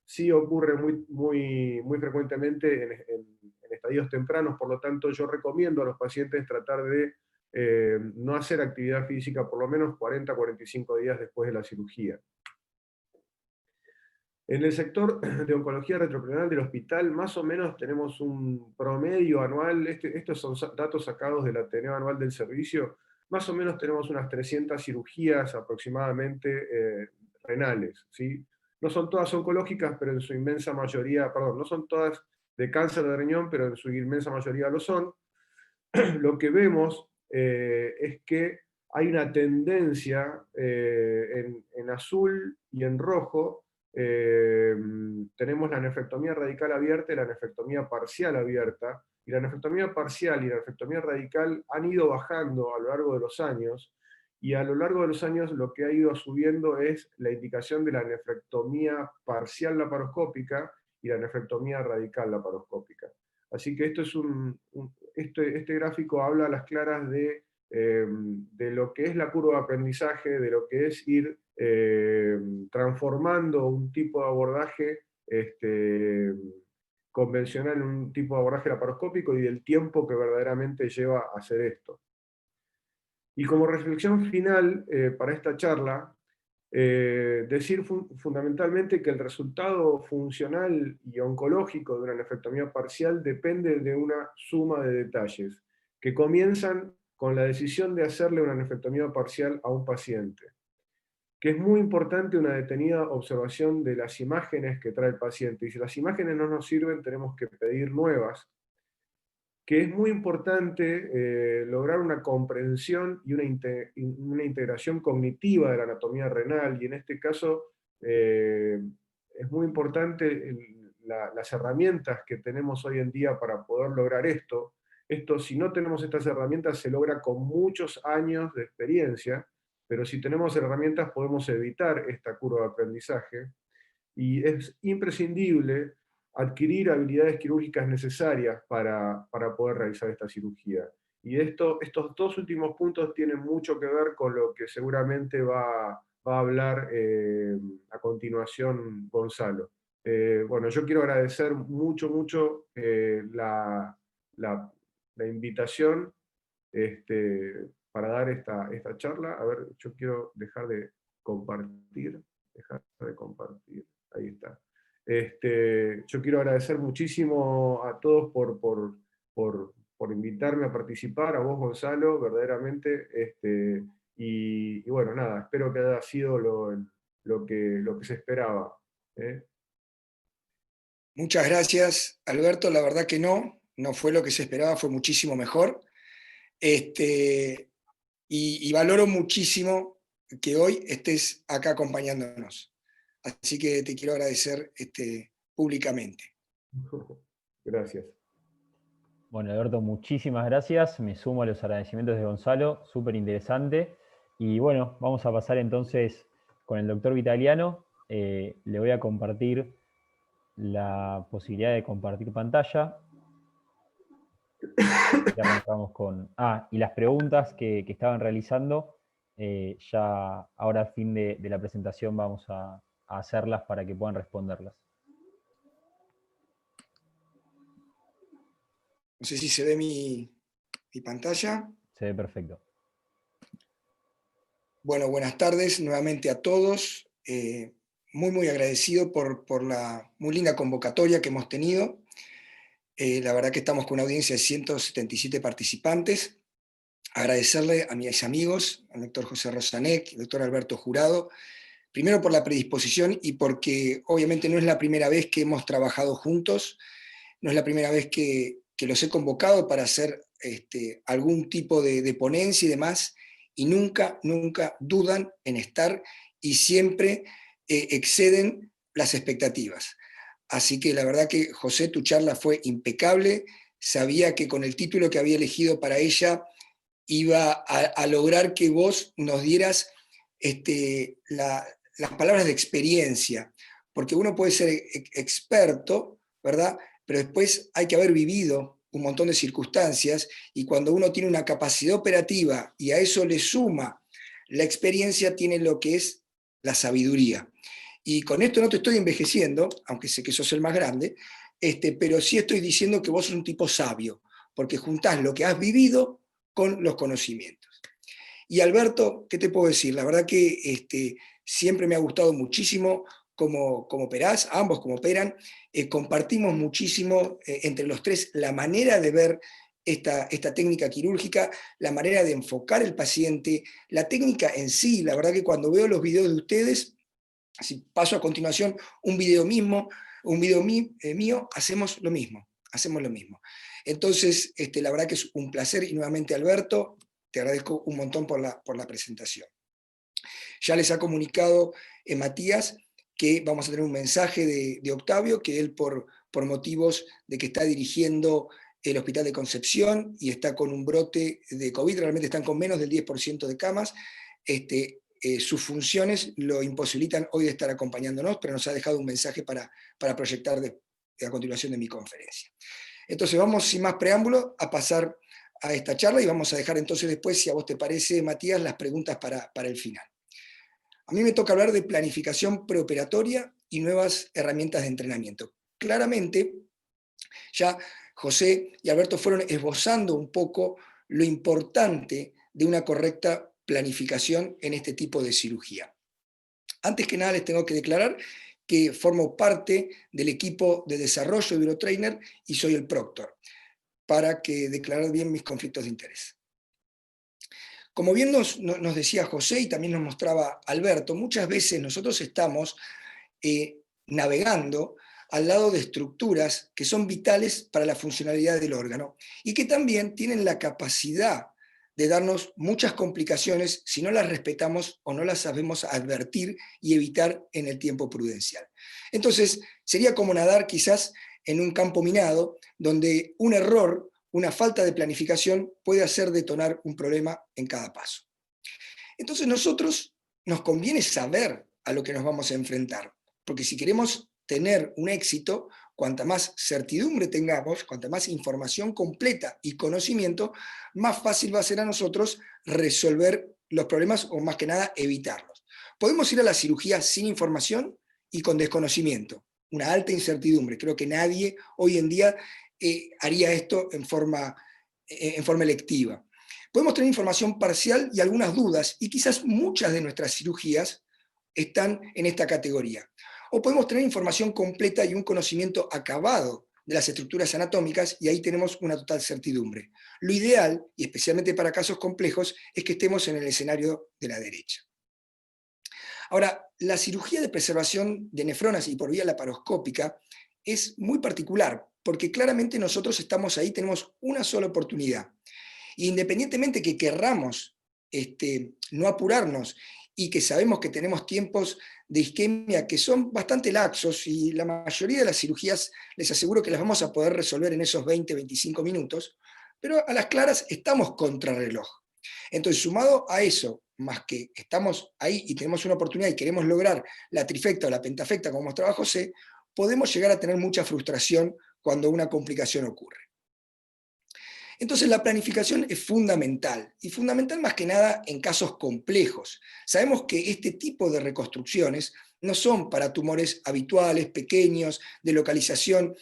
sí ocurre muy frecuentemente en estadios tempranos. Por lo tanto, yo recomiendo a los pacientes tratar de no hacer actividad física por lo menos 40-45 días después de la cirugía. En el sector de oncología retroperitoneal del hospital, más o menos tenemos un promedio anual, estos son datos sacados del Ateneo Anual del Servicio, más o menos tenemos unas 300 cirugías aproximadamente renales, ¿sí? No son todas oncológicas, pero en su inmensa mayoría, perdón, no son todas de cáncer de riñón, pero en su inmensa mayoría lo son. Lo que vemos es que hay una tendencia en azul y en rojo. Tenemos la nefrectomía radical abierta y la nefrectomía parcial abierta, y la nefrectomía parcial y la nefrectomía radical han ido bajando a lo largo de los años, y a lo largo de los años lo que ha ido subiendo es la indicación de la nefrectomía parcial laparoscópica y la nefrectomía radical laparoscópica. Así que esto es este gráfico habla a las claras de lo que es la curva de aprendizaje, de lo que es ir transformando un tipo de abordaje convencional en un tipo de abordaje laparoscópico, y del tiempo que verdaderamente lleva a hacer esto. Y como reflexión final para esta charla, decir fundamentalmente que el resultado funcional y oncológico de una nefrectomía parcial depende de una suma de detalles, que comienzan con la decisión de hacerle una nefrectomía parcial a un paciente, que es muy importante una detenida observación de las imágenes que trae el paciente, y si las imágenes no nos sirven tenemos que pedir nuevas, que es muy importante lograr una comprensión y una integración cognitiva de la anatomía renal, y en este caso es muy importante las herramientas que tenemos hoy en día para poder lograr esto. Esto, si no tenemos estas herramientas, se logra con muchos años de experiencia, pero si tenemos herramientas podemos evitar esta curva de aprendizaje, y es imprescindible adquirir habilidades quirúrgicas necesarias para poder realizar esta cirugía. Y estos dos últimos puntos tienen mucho que ver con lo que seguramente va a hablar a continuación Gonzalo. Bueno, yo quiero agradecer mucho la invitación para dar esta charla. A ver, yo quiero dejar de compartir. Ahí está. Yo quiero agradecer muchísimo a todos por invitarme a participar, a vos Gonzalo, verdaderamente, y bueno, nada, espero que haya sido lo que se esperaba. Muchas gracias, Alberto. La verdad que no fue lo que se esperaba, fue muchísimo mejor. Y valoro muchísimo que hoy estés acá acompañándonos. Así que te quiero agradecer públicamente. Gracias. Bueno, Alberto, muchísimas gracias. Me sumo a los agradecimientos de Gonzalo, súper interesante. Y bueno, vamos a pasar entonces con el doctor Vitaliano. Le voy a compartir la posibilidad de compartir pantalla. Ya arrancamos con... y las preguntas que estaban realizando, ya ahora al fin de la presentación vamos a hacerlas para que puedan responderlas. No sé si se ve mi mi pantalla. Se ve perfecto. Bueno, buenas tardes nuevamente a todos. Muy agradecido por la muy linda convocatoria que hemos tenido. La verdad que estamos con una audiencia de 177 participantes. Agradecerle a mis amigos, al doctor José Rosanec, al doctor Alberto Jurado, primero por la predisposición y porque obviamente no es la primera vez que hemos trabajado juntos, no es la primera vez que los he convocado para hacer algún tipo de ponencia y demás, y nunca dudan en estar y siempre exceden las expectativas. Así que la verdad que, José, tu charla fue impecable. Sabía que con el título que había elegido para ella iba a lograr que vos nos dieras las palabras de experiencia, porque uno puede ser experto, ¿verdad? Pero después hay que haber vivido un montón de circunstancias, y cuando uno tiene una capacidad operativa y a eso le suma la experiencia, tiene lo que es la sabiduría. Y con esto no te estoy envejeciendo, aunque sé que sos el más grande, pero sí estoy diciendo que vos sos un tipo sabio, porque juntás lo que has vivido con los conocimientos. Y Alberto, ¿qué te puedo decir? La verdad que siempre me ha gustado muchísimo cómo operás, ambos cómo operan. Compartimos muchísimo entre los tres la manera de ver esta técnica quirúrgica, la manera de enfocar el paciente, la técnica en sí. La verdad que cuando veo los videos de ustedes, si paso a continuación un video mío, hacemos lo mismo. Entonces, la verdad que es un placer, y nuevamente, Alberto, te agradezco un montón por la presentación. Ya les ha comunicado Matías que vamos a tener un mensaje de Octavio, que él por motivos de que está dirigiendo el Hospital de Concepción y está con un brote de COVID, realmente están con menos del 10% de camas, sus funciones lo imposibilitan hoy de estar acompañándonos, pero nos ha dejado un mensaje para proyectar a continuación de mi conferencia. Entonces vamos, sin más preámbulo, a pasar a esta charla, y vamos a dejar entonces después, si a vos te parece, Matías, las preguntas para el final. A mí me toca hablar de planificación preoperatoria y nuevas herramientas de entrenamiento. Claramente, ya José y Alberto fueron esbozando un poco lo importante de una correcta planificación en este tipo de cirugía. Antes que nada les tengo que declarar que formo parte del equipo de desarrollo de Urotrainer y soy el proctor, para declarar bien mis conflictos de interés. Como bien nos decía José y también nos mostraba Alberto, muchas veces nosotros estamos navegando al lado de estructuras que son vitales para la funcionalidad del órgano y que también tienen la capacidad de darnos muchas complicaciones si no las respetamos o no las sabemos advertir y evitar en el tiempo prudencial. Entonces, sería como nadar quizás en un campo minado, donde un error, una falta de planificación puede hacer detonar un problema en cada paso. Entonces nosotros nos conviene saber a lo que nos vamos a enfrentar, porque si queremos tener un éxito, cuanta más certidumbre tengamos, cuanta más información completa y conocimiento, más fácil va a ser a nosotros resolver los problemas, o más que nada evitarlos. Podemos ir a la cirugía sin información y con desconocimiento, una alta incertidumbre. Creo que nadie hoy en día haría esto en forma electiva. Podemos tener información parcial y algunas dudas, y quizás muchas de nuestras cirugías están en esta categoría. O podemos tener información completa y un conocimiento acabado de las estructuras anatómicas, y ahí tenemos una total certidumbre. Lo ideal, y especialmente para casos complejos, es que estemos en el escenario de la derecha. Ahora, la cirugía de preservación de nefronas y por vía laparoscópica es muy particular, porque claramente nosotros estamos ahí, tenemos una sola oportunidad. E independientemente que querramos no apurarnos y que sabemos que tenemos tiempos de isquemia que son bastante laxos, y la mayoría de las cirugías les aseguro que las vamos a poder resolver en esos 20-25 minutos, pero a las claras estamos contrarreloj. Entonces, sumado a eso, más que estamos ahí y tenemos una oportunidad y queremos lograr la trifecta o la pentafecta, como mostraba José, podemos llegar a tener mucha frustración cuando una complicación ocurre. Entonces la planificación es fundamental, y fundamental más que nada en casos complejos. Sabemos que este tipo de reconstrucciones no son para tumores habituales, pequeños, de localización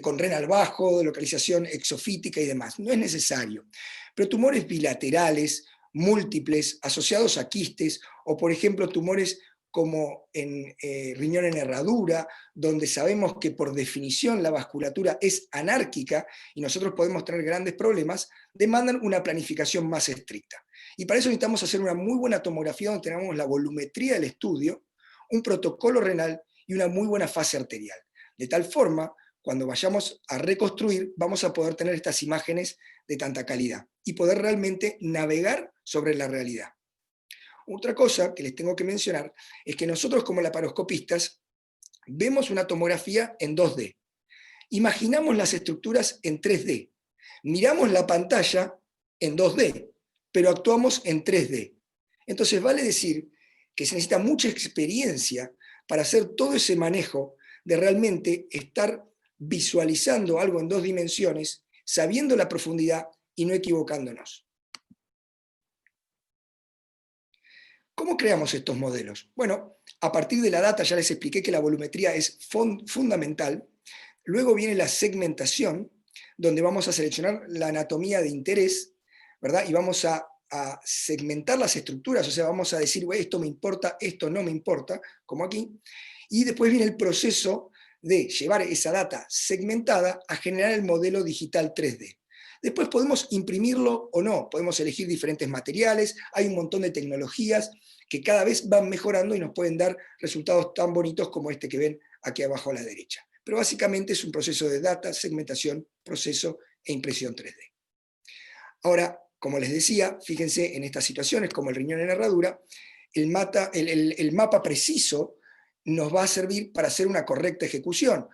con renal bajo, de localización exofítica y demás. No es necesario. Pero tumores bilaterales, múltiples, asociados a quistes, o por ejemplo tumores como en riñón en herradura, donde sabemos que por definición la vasculatura es anárquica y nosotros podemos tener grandes problemas, demandan una planificación más estricta. Y para eso necesitamos hacer una muy buena tomografía donde tenemos la volumetría del estudio, un protocolo renal y una muy buena fase arterial. De tal forma, cuando vayamos a reconstruir, vamos a poder tener estas imágenes de tanta calidad y poder realmente navegar sobre la realidad. Otra cosa que les tengo que mencionar es que nosotros como laparoscopistas vemos una tomografía en 2D. Imaginamos las estructuras en 3D. Miramos la pantalla en 2D, pero actuamos en 3D. Entonces vale decir que se necesita mucha experiencia para hacer todo ese manejo de realmente estar visualizando algo en 2 dimensiones, sabiendo la profundidad y no equivocándonos. ¿Cómo creamos estos modelos? Bueno, a partir de la data ya les expliqué que la volumetría es fundamental. Luego viene la segmentación, donde vamos a seleccionar la anatomía de interés, ¿verdad? Y vamos a segmentar las estructuras, o sea, vamos a decir, esto me importa, esto no me importa, como aquí. Y después viene el proceso de llevar esa data segmentada a generar el modelo digital 3D. Después podemos imprimirlo o no, podemos elegir diferentes materiales, hay un montón de tecnologías que cada vez van mejorando y nos pueden dar resultados tan bonitos como este que ven aquí abajo a la derecha. Pero básicamente es un proceso de data, segmentación, proceso e impresión 3D. Ahora, como les decía, fíjense en estas situaciones como el riñón en herradura, el mapa preciso nos va a servir para hacer una correcta ejecución.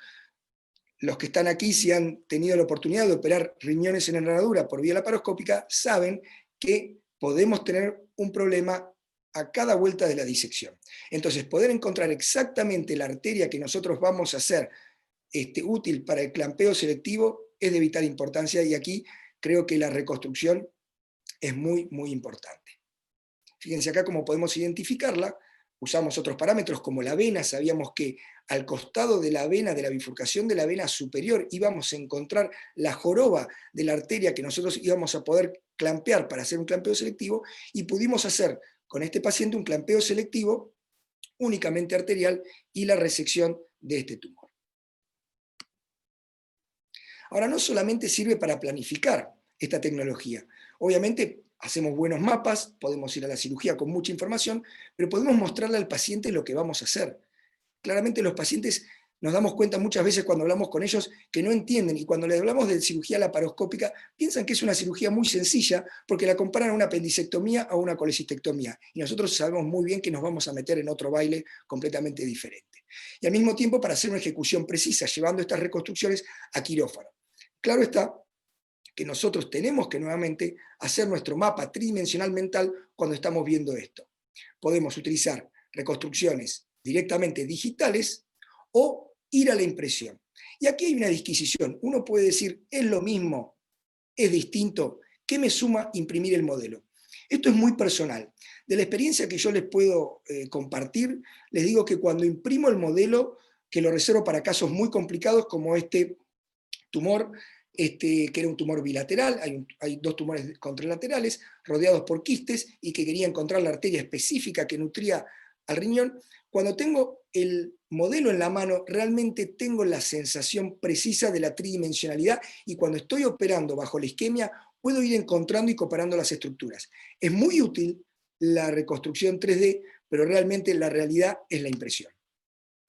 Los que están aquí, si han tenido la oportunidad de operar riñones en herradura por vía laparoscópica, saben que podemos tener un problema a cada vuelta de la disección. Entonces, poder encontrar exactamente la arteria que nosotros vamos a hacer útil para el clampeo selectivo es de vital importancia, y aquí creo que la reconstrucción es muy, muy importante. Fíjense acá cómo podemos identificarla. Usamos otros parámetros como la vena, sabíamos que al costado de la vena, de la bifurcación de la vena superior, íbamos a encontrar la joroba de la arteria que nosotros íbamos a poder clampear para hacer un clampeo selectivo, y pudimos hacer con este paciente un clampeo selectivo únicamente arterial y la resección de este tumor. Ahora, no solamente sirve para planificar esta tecnología, obviamente hacemos buenos mapas, podemos ir a la cirugía con mucha información, pero podemos mostrarle al paciente lo que vamos a hacer. Claramente los pacientes nos damos cuenta muchas veces cuando hablamos con ellos que no entienden, y cuando les hablamos de cirugía laparoscópica piensan que es una cirugía muy sencilla porque la comparan a una apendicectomía o una colecistectomía, y nosotros sabemos muy bien que nos vamos a meter en otro baile completamente diferente. Y al mismo tiempo, para hacer una ejecución precisa, llevando estas reconstrucciones a quirófano. Claro está que nosotros tenemos que nuevamente hacer nuestro mapa tridimensional mental cuando estamos viendo esto. Podemos utilizar reconstrucciones directamente digitales o ir a la impresión. Y aquí hay una disquisición. Uno puede decir, ¿es lo mismo? ¿Es distinto? ¿Qué me suma imprimir el modelo? Esto es muy personal. De la experiencia que yo les puedo compartir, les digo que cuando imprimo el modelo, que lo reservo para casos muy complicados como este tumor, que era un tumor bilateral, hay 2 tumores contralaterales rodeados por quistes y que quería encontrar la arteria específica que nutría al riñón. Cuando tengo el modelo en la mano, realmente tengo la sensación precisa de la tridimensionalidad, y cuando estoy operando bajo la isquemia puedo ir encontrando y comparando las estructuras. Es muy útil la reconstrucción 3D, pero realmente la realidad es la impresión.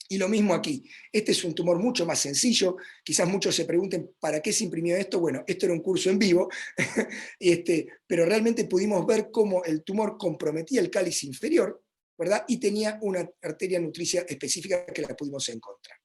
Y lo mismo aquí, este es un tumor mucho más sencillo. Quizás muchos se pregunten, ¿para qué se imprimió esto? Bueno, esto era un curso en vivo, pero realmente pudimos ver cómo el tumor comprometía el cáliz inferior, ¿verdad? Y tenía una arteria nutricia específica que la pudimos encontrar.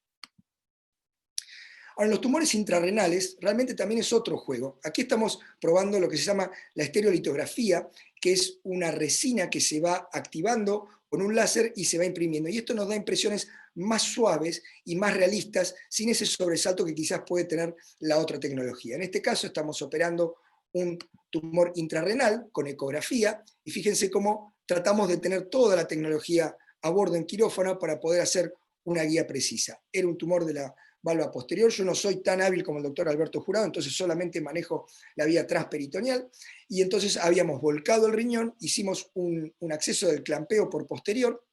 Ahora, en los tumores intrarrenales realmente también es otro juego. Aquí estamos probando lo que se llama la estereolitografía, que es una resina que se va activando con un láser y se va imprimiendo. Y esto nos da impresiones más suaves y más realistas, sin ese sobresalto que quizás puede tener la otra tecnología. En este caso estamos operando un tumor intrarrenal con ecografía, y fíjense cómo tratamos de tener toda la tecnología a bordo en quirófano para poder hacer una guía precisa. Era un tumor de la valva posterior, yo no soy tan hábil como el doctor Alberto Jurado, entonces solamente manejo la vía transperitoneal, y entonces habíamos volcado el riñón, hicimos un acceso del clampeo por posterior,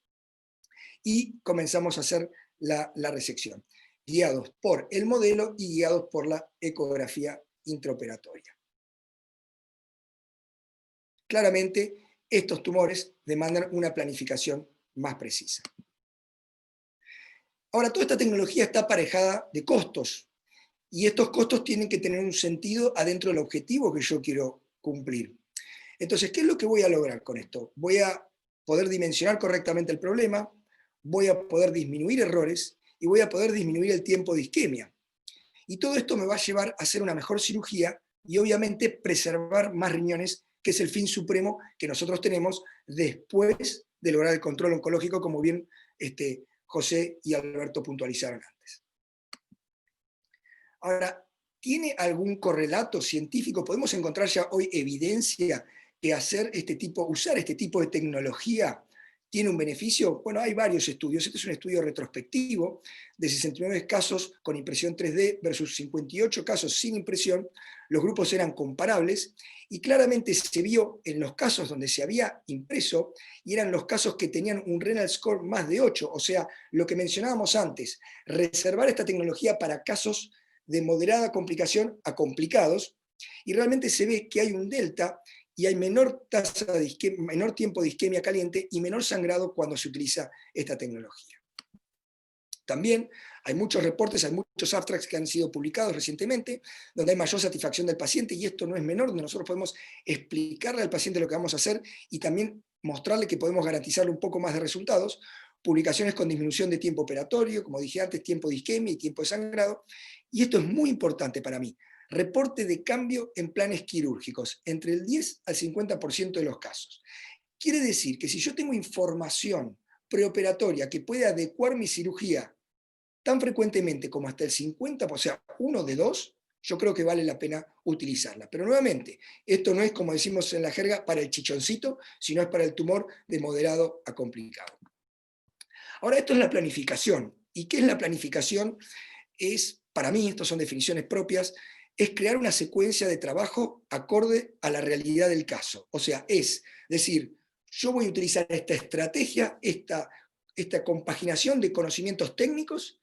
y comenzamos a hacer la resección, guiados por el modelo y guiados por la ecografía intraoperatoria. Claramente, estos tumores demandan una planificación más precisa. Ahora, toda esta tecnología está aparejada de costos, y estos costos tienen que tener un sentido adentro del objetivo que yo quiero cumplir. Entonces, ¿qué es lo que voy a lograr con esto? Voy a poder dimensionar correctamente el problema, voy a poder disminuir errores y voy a poder disminuir el tiempo de isquemia. Y todo esto me va a llevar a hacer una mejor cirugía y obviamente preservar más riñones, que es el fin supremo que nosotros tenemos después de lograr el control oncológico, como bien José y Alberto puntualizaron antes. Ahora, ¿tiene algún correlato científico? ¿Podemos encontrar ya hoy evidencia que usar este tipo de tecnología tiene un beneficio? Bueno, hay varios estudios. Este es un estudio retrospectivo de 69 casos con impresión 3D versus 58 casos sin impresión. Los grupos eran comparables y claramente se vio en los casos donde se había impreso, y eran los casos que tenían un renal score más de 8, o sea, lo que mencionábamos antes, reservar esta tecnología para casos de moderada complicación a complicados, y realmente se ve que hay un delta y hay menor tiempo de isquemia caliente y menor sangrado cuando se utiliza esta tecnología. También hay muchos reportes, hay muchos abstracts que han sido publicados recientemente, donde hay mayor satisfacción del paciente, y esto no es menor, donde nosotros podemos explicarle al paciente lo que vamos a hacer y también mostrarle que podemos garantizarle un poco más de resultados. Publicaciones con disminución de tiempo operatorio, como dije antes, tiempo de isquemia y tiempo de sangrado, y esto es muy importante para mí. Reporte de cambio en planes quirúrgicos, entre el 10 al 50% de los casos. Quiere decir que si yo tengo información preoperatoria que puede adecuar mi cirugía tan frecuentemente como hasta el 50%, o sea, 1 de 2, yo creo que vale la pena utilizarla. Pero nuevamente, esto no es, como decimos en la jerga, para el chichoncito, sino es para el tumor de moderado a complicado. Ahora, esto es la planificación. ¿Y qué es la planificación? Es, para mí, estas son definiciones propias, es crear una secuencia de trabajo acorde a la realidad del caso. O sea, es decir, yo voy a utilizar esta estrategia, esta compaginación de conocimientos técnicos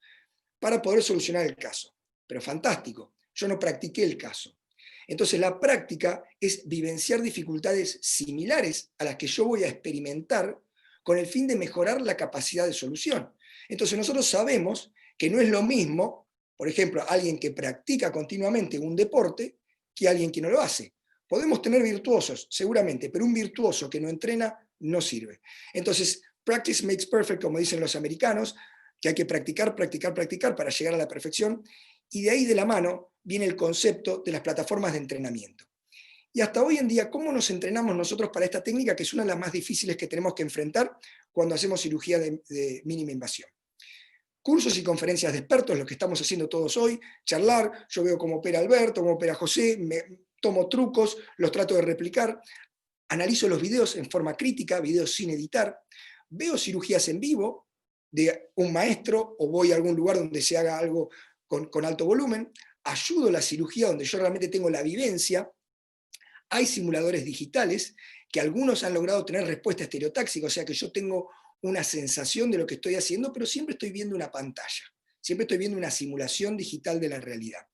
para poder solucionar el caso. Pero fantástico, yo no practiqué el caso. Entonces la práctica es vivenciar dificultades similares a las que yo voy a experimentar con el fin de mejorar la capacidad de solución. Entonces nosotros sabemos que no es lo mismo, por ejemplo, alguien que practica continuamente un deporte que alguien que no lo hace. Podemos tener virtuosos, seguramente, pero un virtuoso que no entrena no sirve. Entonces, practice makes perfect, como dicen los americanos, que hay que practicar, practicar, practicar para llegar a la perfección, y de ahí de la mano viene el concepto de las plataformas de entrenamiento. Y hasta hoy en día, ¿cómo nos entrenamos nosotros para esta técnica, que es una de las más difíciles que tenemos que enfrentar cuando hacemos cirugía de mínima invasión? Cursos y conferencias de expertos, lo que estamos haciendo todos hoy, charlar, yo veo cómo opera Alberto, cómo opera José, tomo trucos, los trato de replicar, analizo los videos en forma crítica, videos sin editar, veo cirugías en vivo de un maestro, o voy a algún lugar donde se haga algo con alto volumen, ayudo a la cirugía donde yo realmente tengo la vivencia. Hay simuladores digitales que algunos han logrado tener respuesta estereotáxica, o sea que yo tengo una sensación de lo que estoy haciendo, pero siempre estoy viendo una pantalla, siempre estoy viendo una simulación digital de la realidad.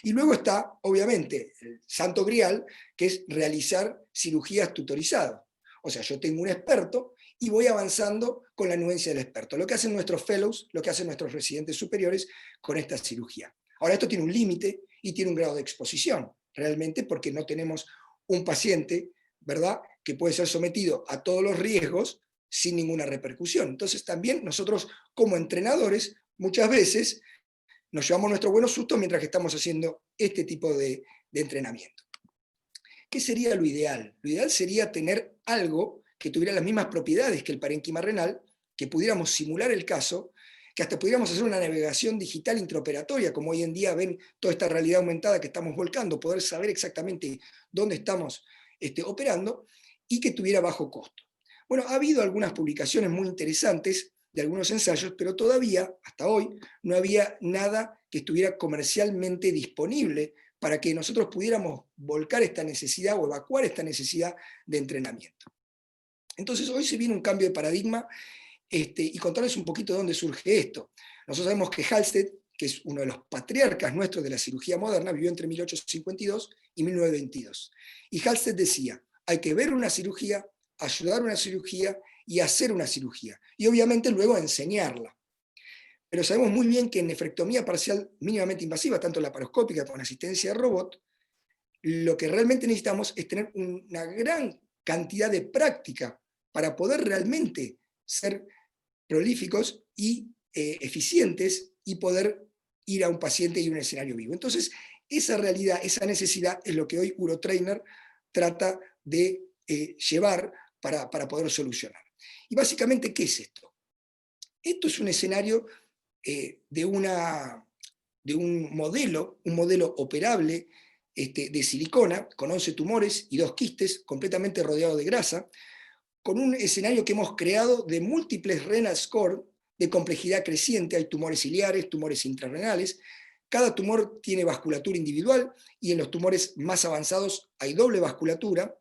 Y luego está, obviamente, el santo grial, que es realizar cirugías tutorizadas. O sea, yo tengo un experto y voy avanzando con la anuencia del experto. Lo que hacen nuestros fellows, lo que hacen nuestros residentes superiores con esta cirugía. Ahora, esto tiene un límite y tiene un grado de exposición, realmente, porque no tenemos un paciente, ¿verdad?, que puede ser sometido a todos los riesgos sin ninguna repercusión. Entonces también nosotros como entrenadores muchas veces nos llevamos nuestros buenos sustos mientras que estamos haciendo este tipo de entrenamiento. ¿Qué sería lo ideal? Lo ideal sería tener algo que tuviera las mismas propiedades que el parénquima renal, que pudiéramos simular el caso, que hasta pudiéramos hacer una navegación digital intraoperatoria, como hoy en día ven toda esta realidad aumentada que estamos volcando, poder saber exactamente dónde estamos operando, y que tuviera bajo costo. Bueno, ha habido algunas publicaciones muy interesantes de algunos ensayos, pero todavía, hasta hoy, no había nada que estuviera comercialmente disponible para que nosotros pudiéramos volcar esta necesidad o evacuar esta necesidad de entrenamiento. Entonces hoy se viene un cambio de paradigma y contarles un poquito de dónde surge esto. Nosotros sabemos que Halsted, que es uno de los patriarcas nuestros de la cirugía moderna, vivió entre 1852 y 1922. Y Halsted decía, hay que ver una cirugía, ayudar a una cirugía y hacer una cirugía. Y obviamente luego enseñarla. Pero sabemos muy bien que en nefrectomía parcial mínimamente invasiva, tanto laparoscópica como en asistencia de robot, lo que realmente necesitamos es tener una gran cantidad de práctica para poder realmente ser prolíficos y eficientes y poder ir a un paciente y un escenario vivo. Entonces, esa realidad, esa necesidad es lo que hoy UroTrainer trata de llevar para poder solucionar. Y básicamente, ¿qué es esto? Esto es un escenario de un modelo operable de silicona, con 11 tumores y 2 quistes, completamente rodeado de grasa, con un escenario que hemos creado de múltiples renal score de complejidad creciente. Hay tumores ciliares, tumores intrarrenales. Cada tumor tiene vasculatura individual y en los tumores más avanzados hay doble vasculatura.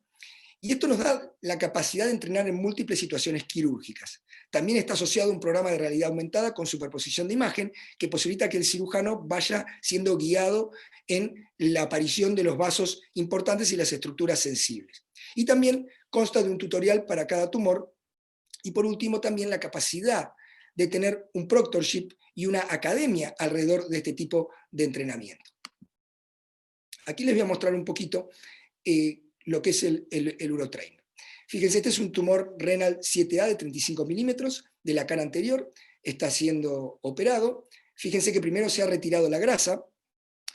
Y esto nos da la capacidad de entrenar en múltiples situaciones quirúrgicas. También está asociado a un programa de realidad aumentada con superposición de imagen que posibilita que el cirujano vaya siendo guiado en la aparición de los vasos importantes y las estructuras sensibles. Y también consta de un tutorial para cada tumor. Y por último también la capacidad de tener un proctorship y una academia alrededor de este tipo de entrenamiento. Aquí les voy a mostrar un poquito lo que es el UroTrainer. Fíjense, este es un tumor renal 7A de 35 milímetros de la cara anterior, está siendo operado. Fíjense que primero se ha retirado la grasa.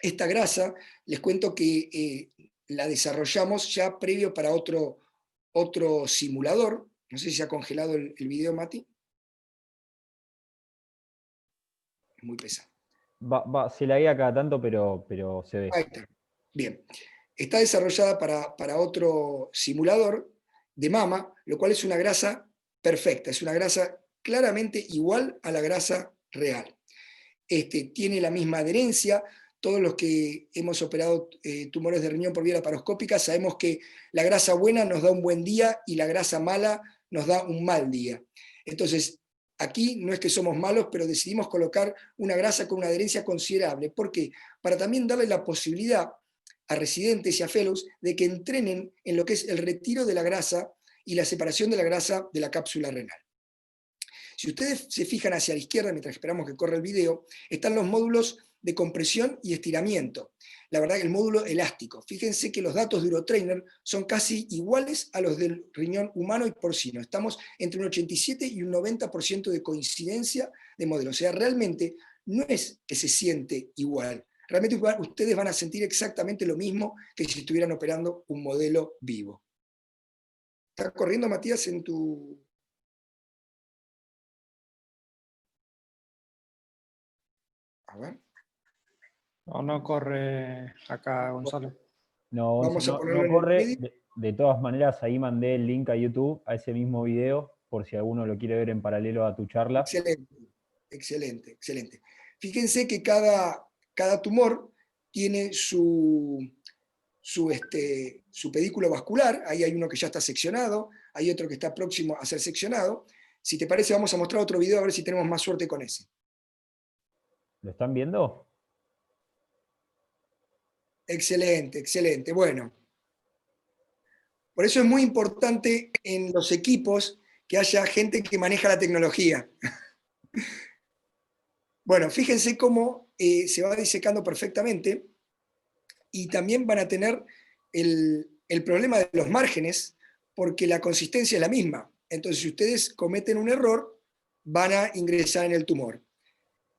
Esta grasa, les cuento que la desarrollamos ya previo para otro simulador. No sé si se ha congelado el video, Mati. Es muy pesado. Se la guía cada tanto, pero se ve. Ahí está. Bien. Está desarrollada para otro simulador de mama, lo cual es una grasa perfecta, es una grasa claramente igual a la grasa real. Tiene la misma adherencia. Todos los que hemos operado tumores de riñón por vía laparoscópica sabemos que la grasa buena nos da un buen día y la grasa mala nos da un mal día. Entonces, aquí no es que somos malos, pero decidimos colocar una grasa con una adherencia considerable. ¿Por qué? Para también darle la posibilidad a residentes y a fellows de que entrenen en lo que es el retiro de la grasa y la separación de la grasa de la cápsula renal. Si ustedes se fijan hacia la izquierda, mientras esperamos que corra el video, están los módulos de compresión y estiramiento. La verdad que el módulo elástico. Fíjense que los datos de UroTrainer son casi iguales a los del riñón humano y porcino. Estamos entre un 87 y un 90% de coincidencia de modelo. O sea, realmente no es que se siente igual. Realmente ustedes van a sentir exactamente lo mismo que si estuvieran operando un modelo vivo. ¿Está corriendo, Matías, en tu...? A ver. No corre acá, Gonzalo. No, Vamos a no ponerlo en el corre. vídeo. De todas maneras, ahí mandé el link a YouTube, a ese mismo video, por si alguno lo quiere ver en paralelo a tu charla. Excelente, excelente, excelente. Fíjense que cada tumor tiene su pedículo vascular. Ahí hay uno que ya está seccionado, hay otro que está próximo a ser seccionado. Si te parece, vamos a mostrar otro video a ver si tenemos más suerte con ese. ¿Lo están viendo? Excelente, excelente. Bueno, por eso es muy importante en los equipos que haya gente que maneja la tecnología. Bueno, fíjense cómo se va disecando perfectamente y también van a tener el problema de los márgenes porque la consistencia es la misma. Entonces, si ustedes cometen un error, van a ingresar en el tumor.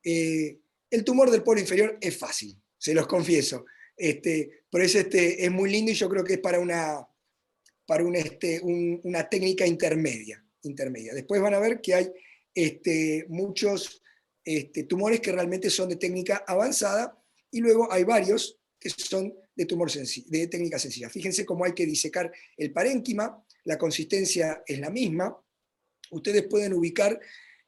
El tumor del polo inferior es fácil, se los confieso. Por eso es muy lindo y yo creo que es para una técnica intermedia. Después van a ver que hay muchos tumores que realmente son de técnica avanzada y luego hay varios que son de técnica sencilla. Fíjense cómo hay que disecar el parénquima, la consistencia es la misma. Ustedes pueden ubicar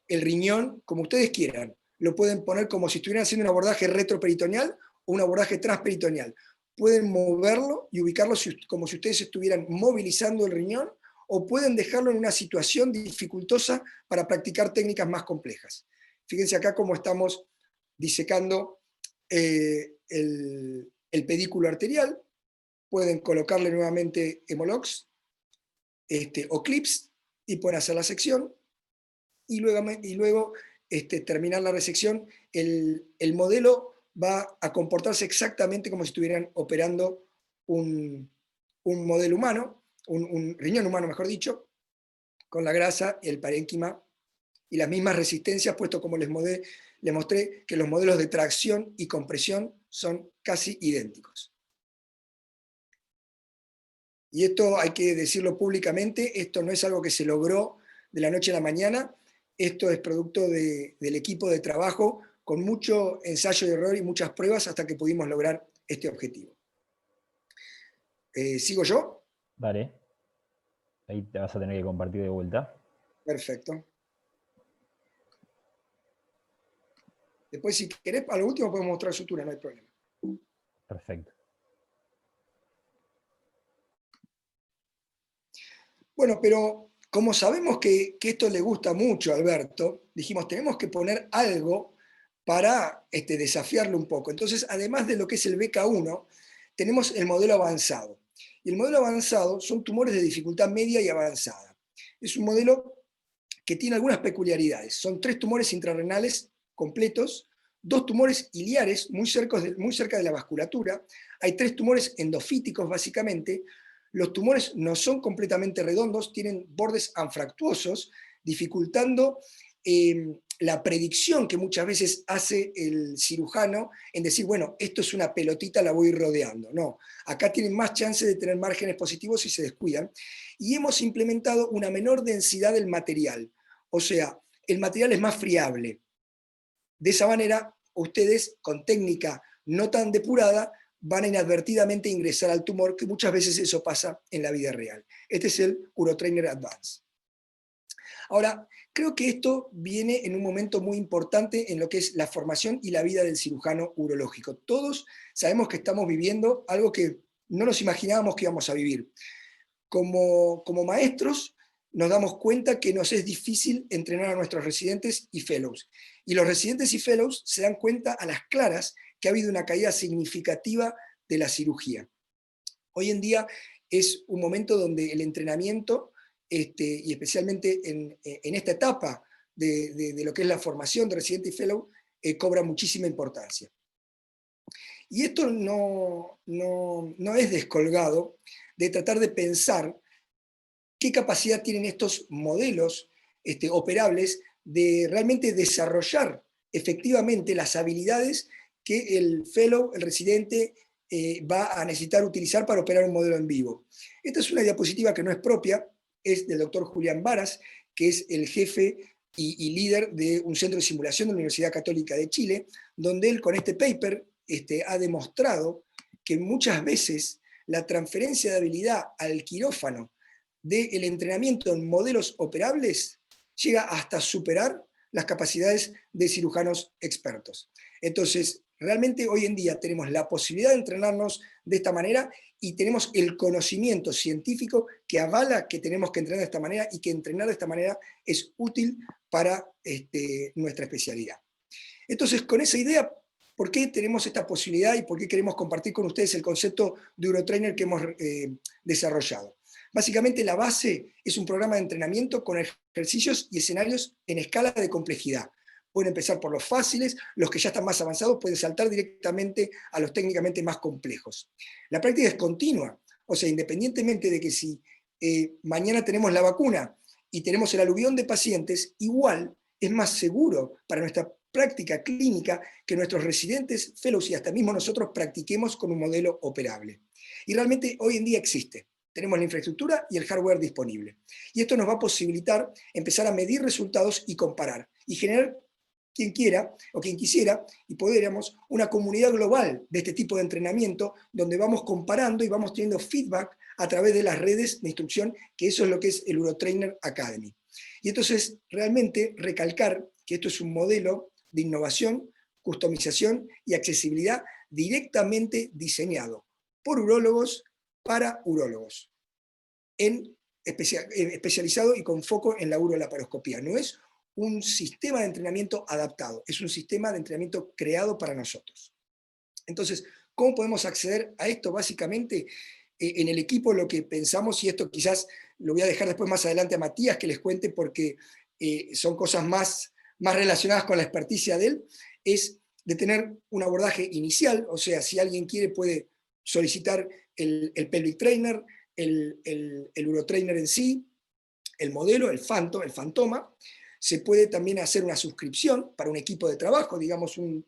el riñón, como ustedes quieran. Lo pueden poner como si estuvieran haciendo un abordaje retroperitoneal o un abordaje transperitoneal. Pueden moverlo y ubicarlo como si ustedes estuvieran movilizando el riñón, o pueden dejarlo en una situación dificultosa para practicar técnicas más complejas. Fíjense acá cómo estamos disecando el pedículo arterial. Pueden colocarle nuevamente Hemolox o clips y pueden hacer la sección y luego terminar la resección. El modelo va a comportarse exactamente como si estuvieran operando un modelo humano, un riñón humano, mejor dicho, con la grasa, el parénquima y las mismas resistencias, puesto como les mostré que los modelos de tracción y compresión son casi idénticos. Y esto hay que decirlo públicamente, esto no es algo que se logró de la noche a la mañana, esto es producto del equipo de trabajo, con mucho ensayo y error y muchas pruebas hasta que pudimos lograr este objetivo. ¿Sigo yo? Dale. Ahí te vas a tener que compartir de vuelta. Perfecto. Después, si querés, a lo último podemos mostrar sutura, no hay problema. Perfecto. Bueno, pero como sabemos que esto le gusta mucho a Alberto, dijimos, tenemos que poner algo para desafiarlo un poco. Entonces, además de lo que es el BK1, tenemos el modelo avanzado. Y el modelo avanzado son tumores de dificultad media y avanzada. Es un modelo que tiene algunas peculiaridades. Son 3 tumores intrarrenales completos, 2 tumores iliares muy cerca de la vasculatura, hay 3 tumores endofíticos básicamente. Los tumores no son completamente redondos, tienen bordes anfractuosos, dificultando la predicción que muchas veces hace el cirujano en decir, bueno, esto es una pelotita, la voy rodeando. No, acá tienen más chance de tener márgenes positivos si se descuidan. Y hemos implementado una menor densidad del material, o sea, el material es más friable. De esa manera, ustedes, con técnica no tan depurada, van a inadvertidamente ingresar al tumor, que muchas veces eso pasa en la vida real. Este es el Urotrainer Advance. Ahora, creo que esto viene en un momento muy importante en lo que es la formación y la vida del cirujano urológico. Todos sabemos que estamos viviendo algo que no nos imaginábamos que íbamos a vivir. Como maestros, nos damos cuenta que nos es difícil entrenar a nuestros residentes y fellows. Y los residentes y fellows se dan cuenta a las claras que ha habido una caída significativa de la cirugía. Hoy en día es un momento donde el entrenamiento, y especialmente en esta etapa de lo que es la formación de residente y fellow, cobra muchísima importancia. Y esto no es descolgado de tratar de pensar qué capacidad tienen estos modelos operables de realmente desarrollar efectivamente las habilidades que el fellow, el residente, va a necesitar utilizar para operar un modelo en vivo. Esta es una diapositiva que no es propia, es del doctor Julián Varas, que es el jefe y líder de un centro de simulación de la Universidad Católica de Chile, donde él con este paper ha demostrado que muchas veces la transferencia de habilidad al quirófano del entrenamiento en modelos operables llega hasta superar las capacidades de cirujanos expertos. Entonces, realmente hoy en día tenemos la posibilidad de entrenarnos de esta manera y tenemos el conocimiento científico que avala que tenemos que entrenar de esta manera y que entrenar de esta manera es útil para nuestra especialidad. Entonces, con esa idea, ¿por qué tenemos esta posibilidad y por qué queremos compartir con ustedes el concepto de Urotrainer que hemos desarrollado? Básicamente la base es un programa de entrenamiento con ejercicios y escenarios en escala de complejidad. Pueden empezar por los fáciles, los que ya están más avanzados pueden saltar directamente a los técnicamente más complejos. La práctica es continua, o sea, independientemente de que si mañana tenemos la vacuna y tenemos el aluvión de pacientes, igual es más seguro para nuestra práctica clínica que nuestros residentes, fellows y hasta mismo nosotros practiquemos con un modelo operable. Y realmente hoy en día existe. Tenemos la infraestructura y el hardware disponible. Y esto nos va a posibilitar empezar a medir resultados y comparar, y generar quien quiera o quien quisiera, y podríamos, una comunidad global de este tipo de entrenamiento, donde vamos comparando y vamos teniendo feedback a través de las redes de instrucción, que eso es lo que es el Urotrainer Academy. Y entonces, realmente, recalcar que esto es un modelo de innovación, customización y accesibilidad directamente diseñado por urólogos para urólogos, especializado y con foco en la urolaparoscopía. No es un sistema de entrenamiento adaptado, es un sistema de entrenamiento creado para nosotros. Entonces, ¿cómo podemos acceder a esto? Básicamente, en el equipo lo que pensamos, y esto quizás lo voy a dejar después más adelante a Matías que les cuente porque son cosas más relacionadas con la experticia de él, es de tener un abordaje inicial, o sea, si alguien quiere puede solicitar el pelvic trainer, el urotrainer en sí, el modelo, el fantoma. Se puede también hacer una suscripción para un equipo de trabajo, digamos un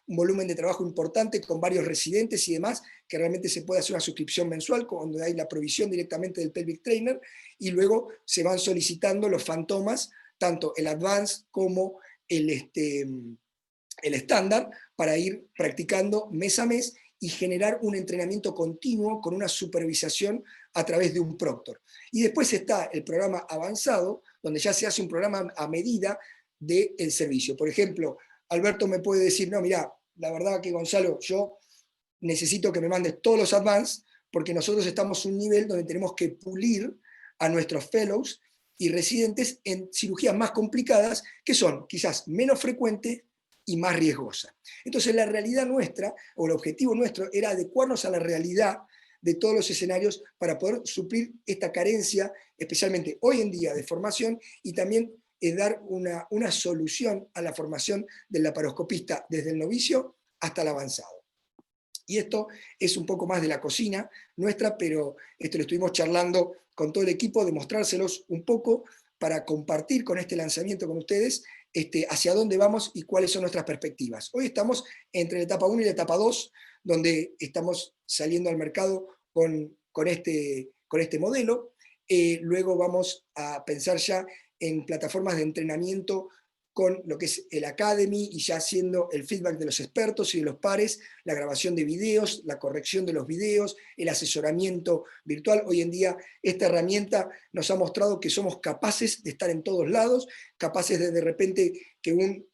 volumen de trabajo importante con varios residentes y demás, que realmente se puede hacer una suscripción mensual, donde hay la provisión directamente del pelvic trainer, y luego se van solicitando los fantomas, tanto el advanced como el estándar, para ir practicando mes a mes y generar un entrenamiento continuo con una supervisación a través de un proctor. Y después está el programa avanzado, donde ya se hace un programa a medida del servicio. Por ejemplo, Alberto me puede decir, no, mira, la verdad que Gonzalo, yo necesito que me mandes todos los advanced, porque nosotros estamos en un nivel donde tenemos que pulir a nuestros fellows y residentes en cirugías más complicadas, que son quizás menos frecuentes y más riesgosa. Entonces la realidad nuestra, o el objetivo nuestro, era adecuarnos a la realidad de todos los escenarios para poder suplir esta carencia, especialmente hoy en día de formación, y también dar una solución a la formación del laparoscopista desde el novicio hasta el avanzado. Y esto es un poco más de la cocina nuestra, pero esto lo estuvimos charlando con todo el equipo, de mostrárselos un poco para compartir con este lanzamiento con ustedes hacia dónde vamos y cuáles son nuestras perspectivas. Hoy estamos entre la etapa 1 y la etapa 2, donde estamos saliendo al mercado con este modelo. Luego vamos a pensar ya en plataformas de entrenamiento con lo que es el Academy y ya haciendo el feedback de los expertos y de los pares, la grabación de videos, la corrección de los videos, el asesoramiento virtual. Hoy en día esta herramienta nos ha mostrado que somos capaces de estar en todos lados, capaces de repente que un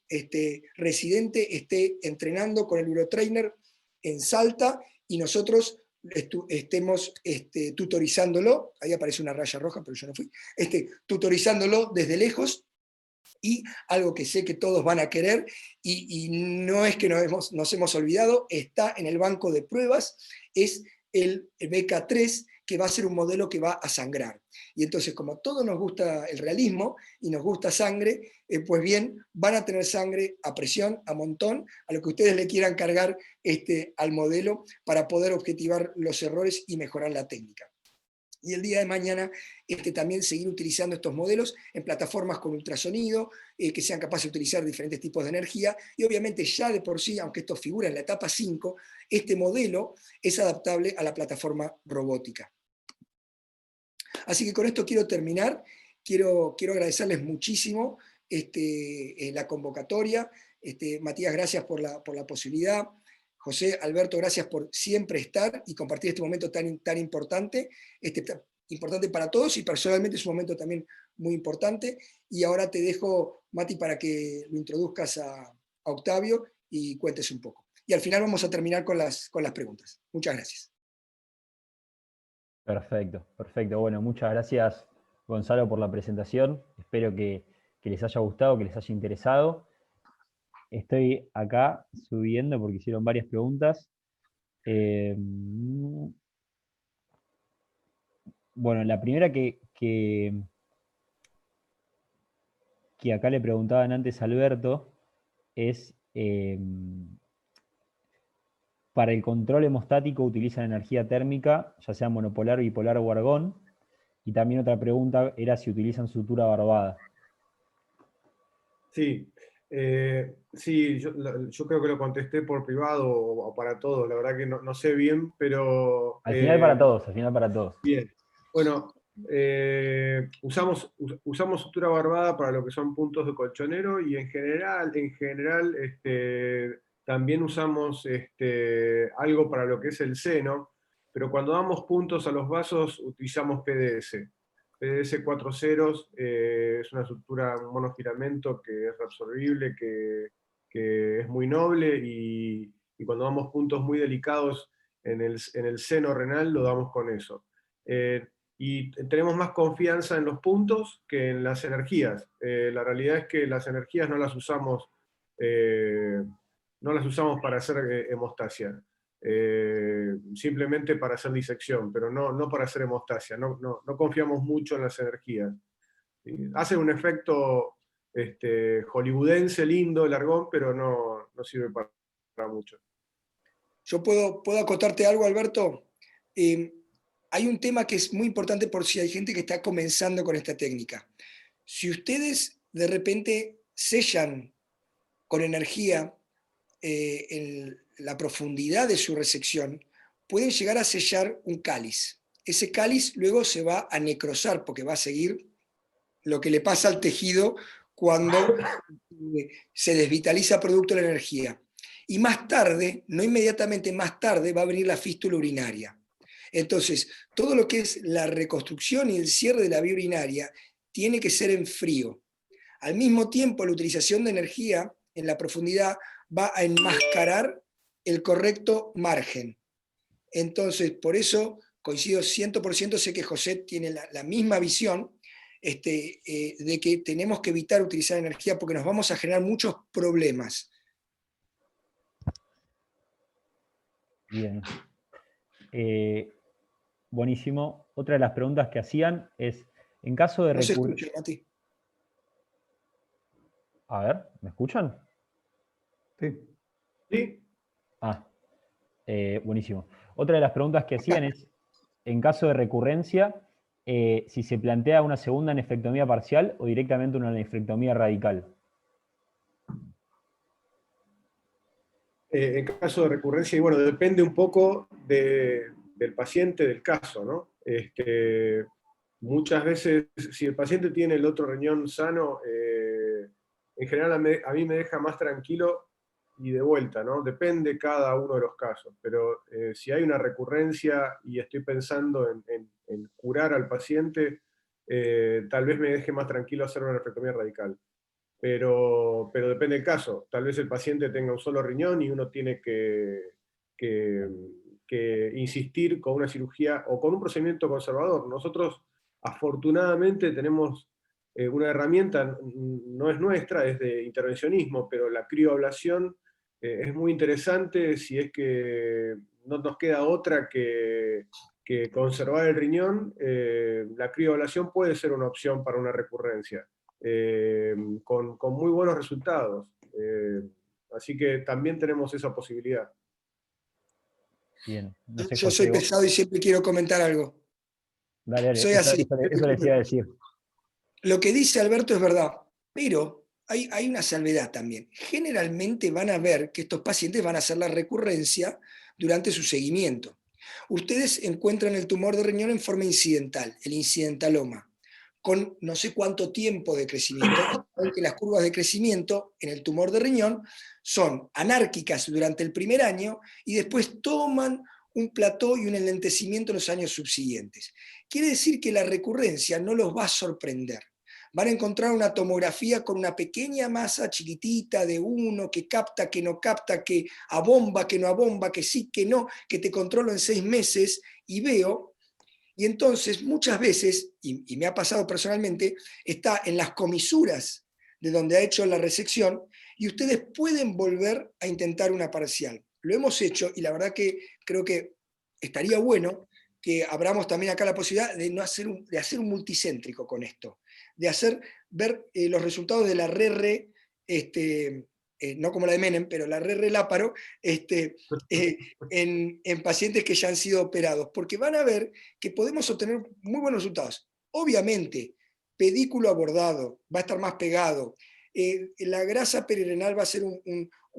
residente esté entrenando con el urotrainer en Salta y nosotros estemos tutorizándolo, ahí aparece una raya roja, pero yo no fui, tutorizándolo desde lejos. Y algo que sé que todos van a querer, y no es que nos hemos olvidado, está en el banco de pruebas, es el BK3, que va a ser un modelo que va a sangrar. Y entonces, como a todos nos gusta el realismo y nos gusta sangre, pues bien, van a tener sangre a presión, a montón, a lo que ustedes le quieran cargar al modelo para poder objetivar los errores y mejorar la técnica. Y el día de mañana también seguir utilizando estos modelos en plataformas con ultrasonido, que sean capaces de utilizar diferentes tipos de energía, y obviamente ya de por sí, aunque esto figura en la etapa 5, este modelo es adaptable a la plataforma robótica. Así que con esto quiero terminar, quiero agradecerles muchísimo la convocatoria. Matías, gracias por la posibilidad. José, Alberto, gracias por siempre estar y compartir este momento tan importante, importante para todos, y personalmente es un momento también muy importante. Y ahora te dejo, Mati, para que lo introduzcas a Octavio y cuentes un poco. Y al final vamos a terminar con las preguntas. Muchas gracias. Perfecto, perfecto. Bueno, muchas gracias, Gonzalo, por la presentación. Espero que les haya gustado, que les haya interesado. Estoy acá subiendo porque hicieron varias preguntas. Bueno, la primera que acá le preguntaban antes a Alberto es, para el control hemostático utilizan energía térmica, ya sea monopolar, bipolar o argón. Y también otra pregunta era si utilizan sutura barbada. Sí, sí, yo creo que lo contesté por privado o para todos, la verdad que no sé bien, pero... Al final para todos, al final para todos. Bien, bueno, usamos sutura barbada para lo que son puntos de colchonero, y en general también usamos algo para lo que es el seno, pero cuando damos puntos a los vasos utilizamos PDS. PDS-4 ceros es una estructura monofilamento que es reabsorbible, que es muy noble, y cuando damos puntos muy delicados en el seno renal, lo damos con eso. Y tenemos más confianza en los puntos que en las energías. La realidad es que las energías no las usamos para hacer hemostasia. Simplemente para hacer disección, pero no para hacer hemostasia. No confiamos mucho en las energías. Hacen un efecto hollywoodense lindo el argón, pero no sirve para mucho. Yo puedo acotarte algo, Alberto. Hay un tema que es muy importante por si hay gente que está comenzando con esta técnica. Si ustedes de repente sellan con energía en la profundidad de su resección, pueden llegar a sellar un cáliz. Ese cáliz luego se va a necrosar porque va a seguir lo que le pasa al tejido cuando se desvitaliza producto de la energía. Y más tarde, no inmediatamente más tarde, va a venir la fístula urinaria. Entonces, todo lo que es la reconstrucción y el cierre de la vía urinaria tiene que ser en frío. Al mismo tiempo, la utilización de energía en la profundidad va a enmascarar el correcto margen. Entonces, por eso coincido 100%, sé que José tiene la misma visión, de que tenemos que evitar utilizar energía porque nos vamos a generar muchos problemas. Bien. Buenísimo. Otra de las preguntas que hacían es, en caso de No se escucha, Mati. A ver, ¿me escuchan? Sí. ¿Sí? Buenísimo. Otra de las preguntas que hacían es, en caso de recurrencia, si se plantea una segunda nefrectomía parcial o directamente una nefrectomía radical. En caso de recurrencia, y bueno, depende un poco del paciente, del caso, ¿no? Muchas veces, si el paciente tiene el otro riñón sano, en general a mí me deja más tranquilo y de vuelta, ¿no? Depende cada uno de los casos, pero si hay una recurrencia y estoy pensando en curar al paciente, tal vez me deje más tranquilo hacer una nefrectomía radical. Pero depende del caso. Tal vez el paciente tenga un solo riñón y uno tiene que insistir con una cirugía o con un procedimiento conservador. Nosotros, afortunadamente, tenemos una herramienta, no es nuestra, es de intervencionismo, pero la crioablación es muy interesante si es que no nos queda otra que conservar el riñón. La crioablación puede ser una opción para una recurrencia. Con muy buenos resultados. Así que también tenemos esa posibilidad. Bien. No sé, Yo soy pesado y siempre quiero comentar algo. Dale, Soy así. Eso les iba a decir. Lo que dice Alberto es verdad, pero hay una salvedad también. Generalmente van a ver que estos pacientes van a hacer la recurrencia durante su seguimiento. Ustedes encuentran el tumor de riñón en forma incidental, el incidentaloma, con no sé cuánto tiempo de crecimiento. Saben que las curvas de crecimiento en el tumor de riñón son anárquicas durante el primer año y después toman un plató y un enlentecimiento en los años subsiguientes. Quiere decir que la recurrencia no los va a sorprender. Van a encontrar una tomografía con una pequeña masa chiquitita de uno que capta, que no capta, que abomba, que no abomba, que sí, que no, que te controlo en 6 meses y veo. Y entonces muchas veces, y me ha pasado personalmente, está en las comisuras de donde ha hecho la resección y ustedes pueden volver a intentar una parcial. Lo hemos hecho y la verdad que creo que estaría bueno que abramos también acá la posibilidad de hacer un multicéntrico con esto, de ver los resultados de la RR, no como la de Menem, pero la RR Láparo, en pacientes que ya han sido operados, porque van a ver que podemos obtener muy buenos resultados. Obviamente, pedículo abordado, va a estar más pegado, la grasa perirenal va a ser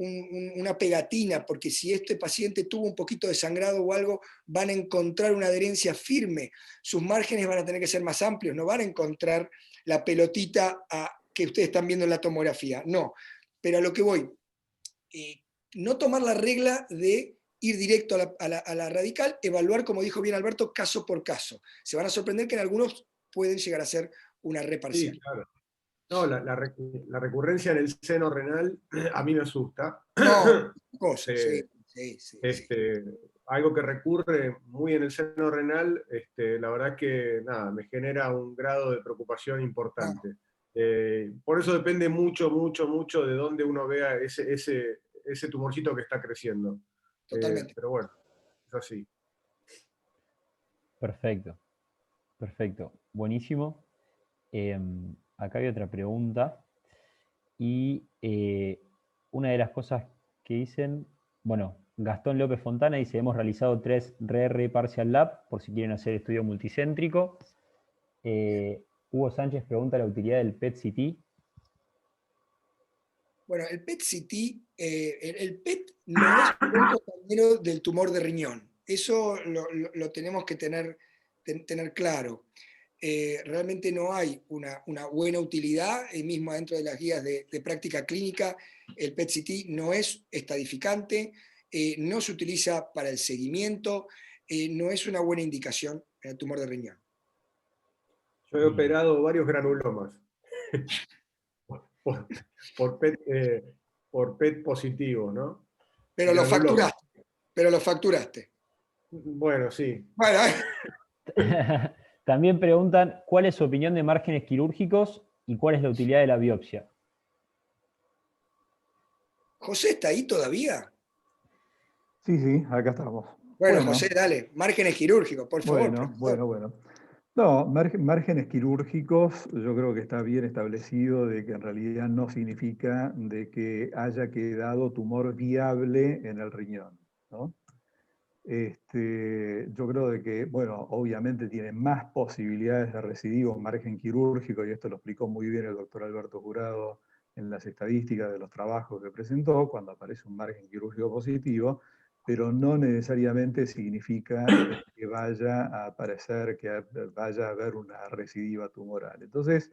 una pegatina, porque si este paciente tuvo un poquito de sangrado o algo, van a encontrar una adherencia firme, sus márgenes van a tener que ser más amplios, no van a encontrar la pelotita que ustedes están viendo en la tomografía, no. Pero a lo que voy, no tomar la regla de ir directo a la radical, evaluar, como dijo bien Alberto, caso por caso. Se van a sorprender que en algunos pueden llegar a ser una Sí, reparcial. claro. No, la recurrencia en el seno renal a mí me asusta. No, cosa, sí, Este, sí, sí, sí. este, algo que recurre muy en el seno renal, la verdad que nada, me genera un grado de preocupación No, importante. Por eso depende mucho, mucho, mucho de dónde uno vea ese tumorcito que está creciendo. totalmente. Pero bueno, es así. Perfecto, perfecto. Buenísimo. Acá hay otra pregunta. Y una de las cosas que dicen, bueno, Gastón López Fontana dice, hemos realizado 3 RR Partial Lab, por si quieren hacer estudio multicéntrico. Hugo Sánchez pregunta la utilidad del PET-CT. Bueno, el PET-CT, el PET no es un compañero del tumor de riñón. Eso lo tenemos que tener claro. Realmente no hay una buena utilidad, mismo dentro de las guías de práctica clínica, el PET-CT no es estadificante, no se utiliza para el seguimiento, no es una buena indicación en el tumor de riñón. Yo he operado varios granulomas por, por PET, por PET positivo, ¿no? Pero lo Granulomas. facturaste, pero lo facturaste. Bueno, sí. Bueno, También preguntan, ¿cuál es su opinión de márgenes quirúrgicos y cuál es la utilidad de la biopsia? José está ahí todavía. Sí, sí, acá estamos. Bueno, José, dale, márgenes quirúrgicos, por favor, Bueno, profesor. bueno, bueno. No, márgenes quirúrgicos, yo creo que está bien establecido de que en realidad no significa de que haya quedado tumor viable en el riñón, ¿no? Yo creo de que, bueno, obviamente tiene más posibilidades de recidivo un margen quirúrgico, y esto lo explicó muy bien el doctor Alberto Jurado en las estadísticas de los trabajos que presentó, cuando aparece un margen quirúrgico positivo, pero no necesariamente significa que vaya a aparecer, que vaya a haber una recidiva tumoral. Entonces,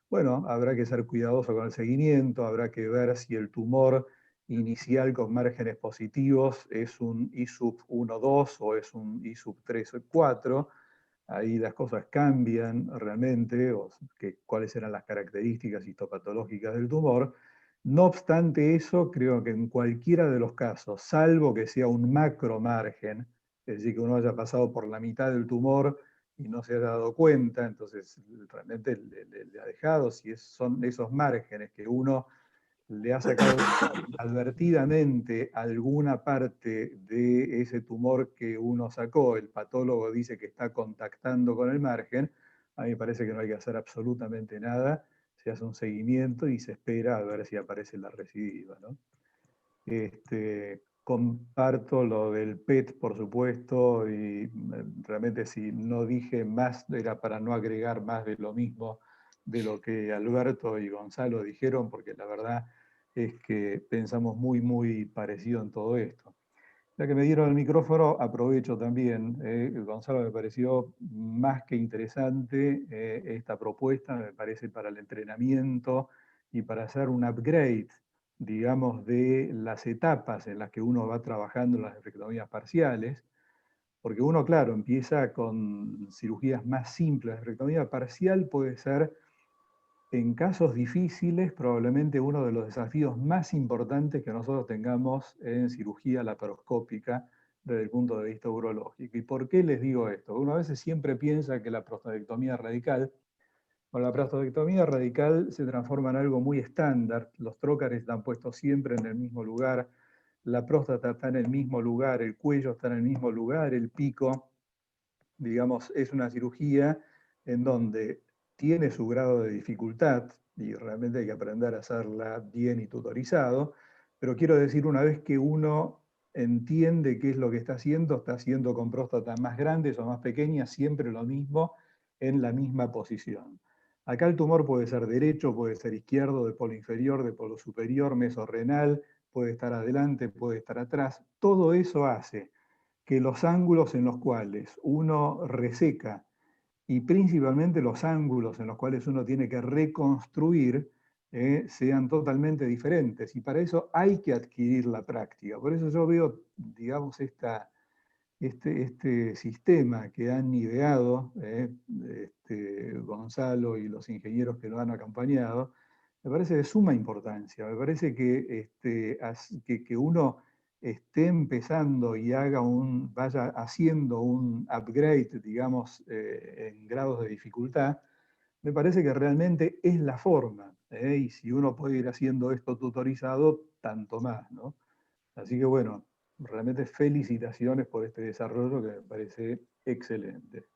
bueno, habrá que ser cuidadoso con el seguimiento, habrá que ver si el tumor inicial con márgenes positivos es un ISUP 1-2 o es un ISUP 3-4. Ahí las cosas cambian realmente, o cuáles eran las características histopatológicas del tumor. No obstante eso, creo que en cualquiera de los casos, salvo que sea un macromargen, es decir, que uno haya pasado por la mitad del tumor y no se haya dado cuenta, entonces realmente le ha dejado, si son esos márgenes que uno le ha sacado advertidamente alguna parte de ese tumor que uno sacó, el patólogo dice que está contactando con el margen, a mí me parece que no hay que hacer absolutamente nada, se hace un seguimiento y se espera a ver si aparece la recidiva, ¿no? Comparto lo del PET, por supuesto, y realmente si no dije más era para no agregar más de lo mismo de lo que Alberto y Gonzalo dijeron, porque la verdad es que pensamos muy, muy parecido en todo esto. Ya que me dieron el micrófono, aprovecho también. Gonzalo, me pareció más que interesante esta propuesta, me parece para el entrenamiento y para hacer un upgrade, digamos, de las etapas en las que uno va trabajando en las nefrectomías parciales, porque uno, claro, empieza con cirugías más simples. La nefrectomía parcial puede ser, en casos difíciles, probablemente uno de los desafíos más importantes que nosotros tengamos en cirugía laparoscópica desde el punto de vista urológico. ¿Y por qué les digo esto? Uno a veces siempre piensa que la prostatectomía radical, la prostatectomía radical se transforma en algo muy estándar, los trócares están puestos siempre en el mismo lugar, la próstata está en el mismo lugar, el cuello está en el mismo lugar, el pico, digamos, es una cirugía en donde tiene su grado de dificultad y realmente hay que aprender a hacerla bien y tutorizado, pero quiero decir, una vez que uno entiende qué es lo que está haciendo con próstatas más grandes o más pequeñas, siempre lo mismo, en la misma posición. Acá el tumor puede ser derecho, puede ser izquierdo, de polo inferior, de polo superior, mesorrenal, puede estar adelante, puede estar atrás. Todo eso hace que los ángulos en los cuales uno reseca y principalmente los ángulos en los cuales uno tiene que reconstruir sean totalmente diferentes. Y para eso hay que adquirir la práctica. Por eso yo veo, digamos, este sistema que han ideado Gonzalo y los ingenieros que lo han acompañado, me parece de suma importancia. Me parece que uno esté empezando y vaya haciendo un upgrade, digamos, en grados de dificultad, me parece que realmente es la forma. Y si uno puede ir haciendo esto tutorizado, tanto más, ¿no? Así que bueno, realmente felicitaciones por este desarrollo que me parece excelente.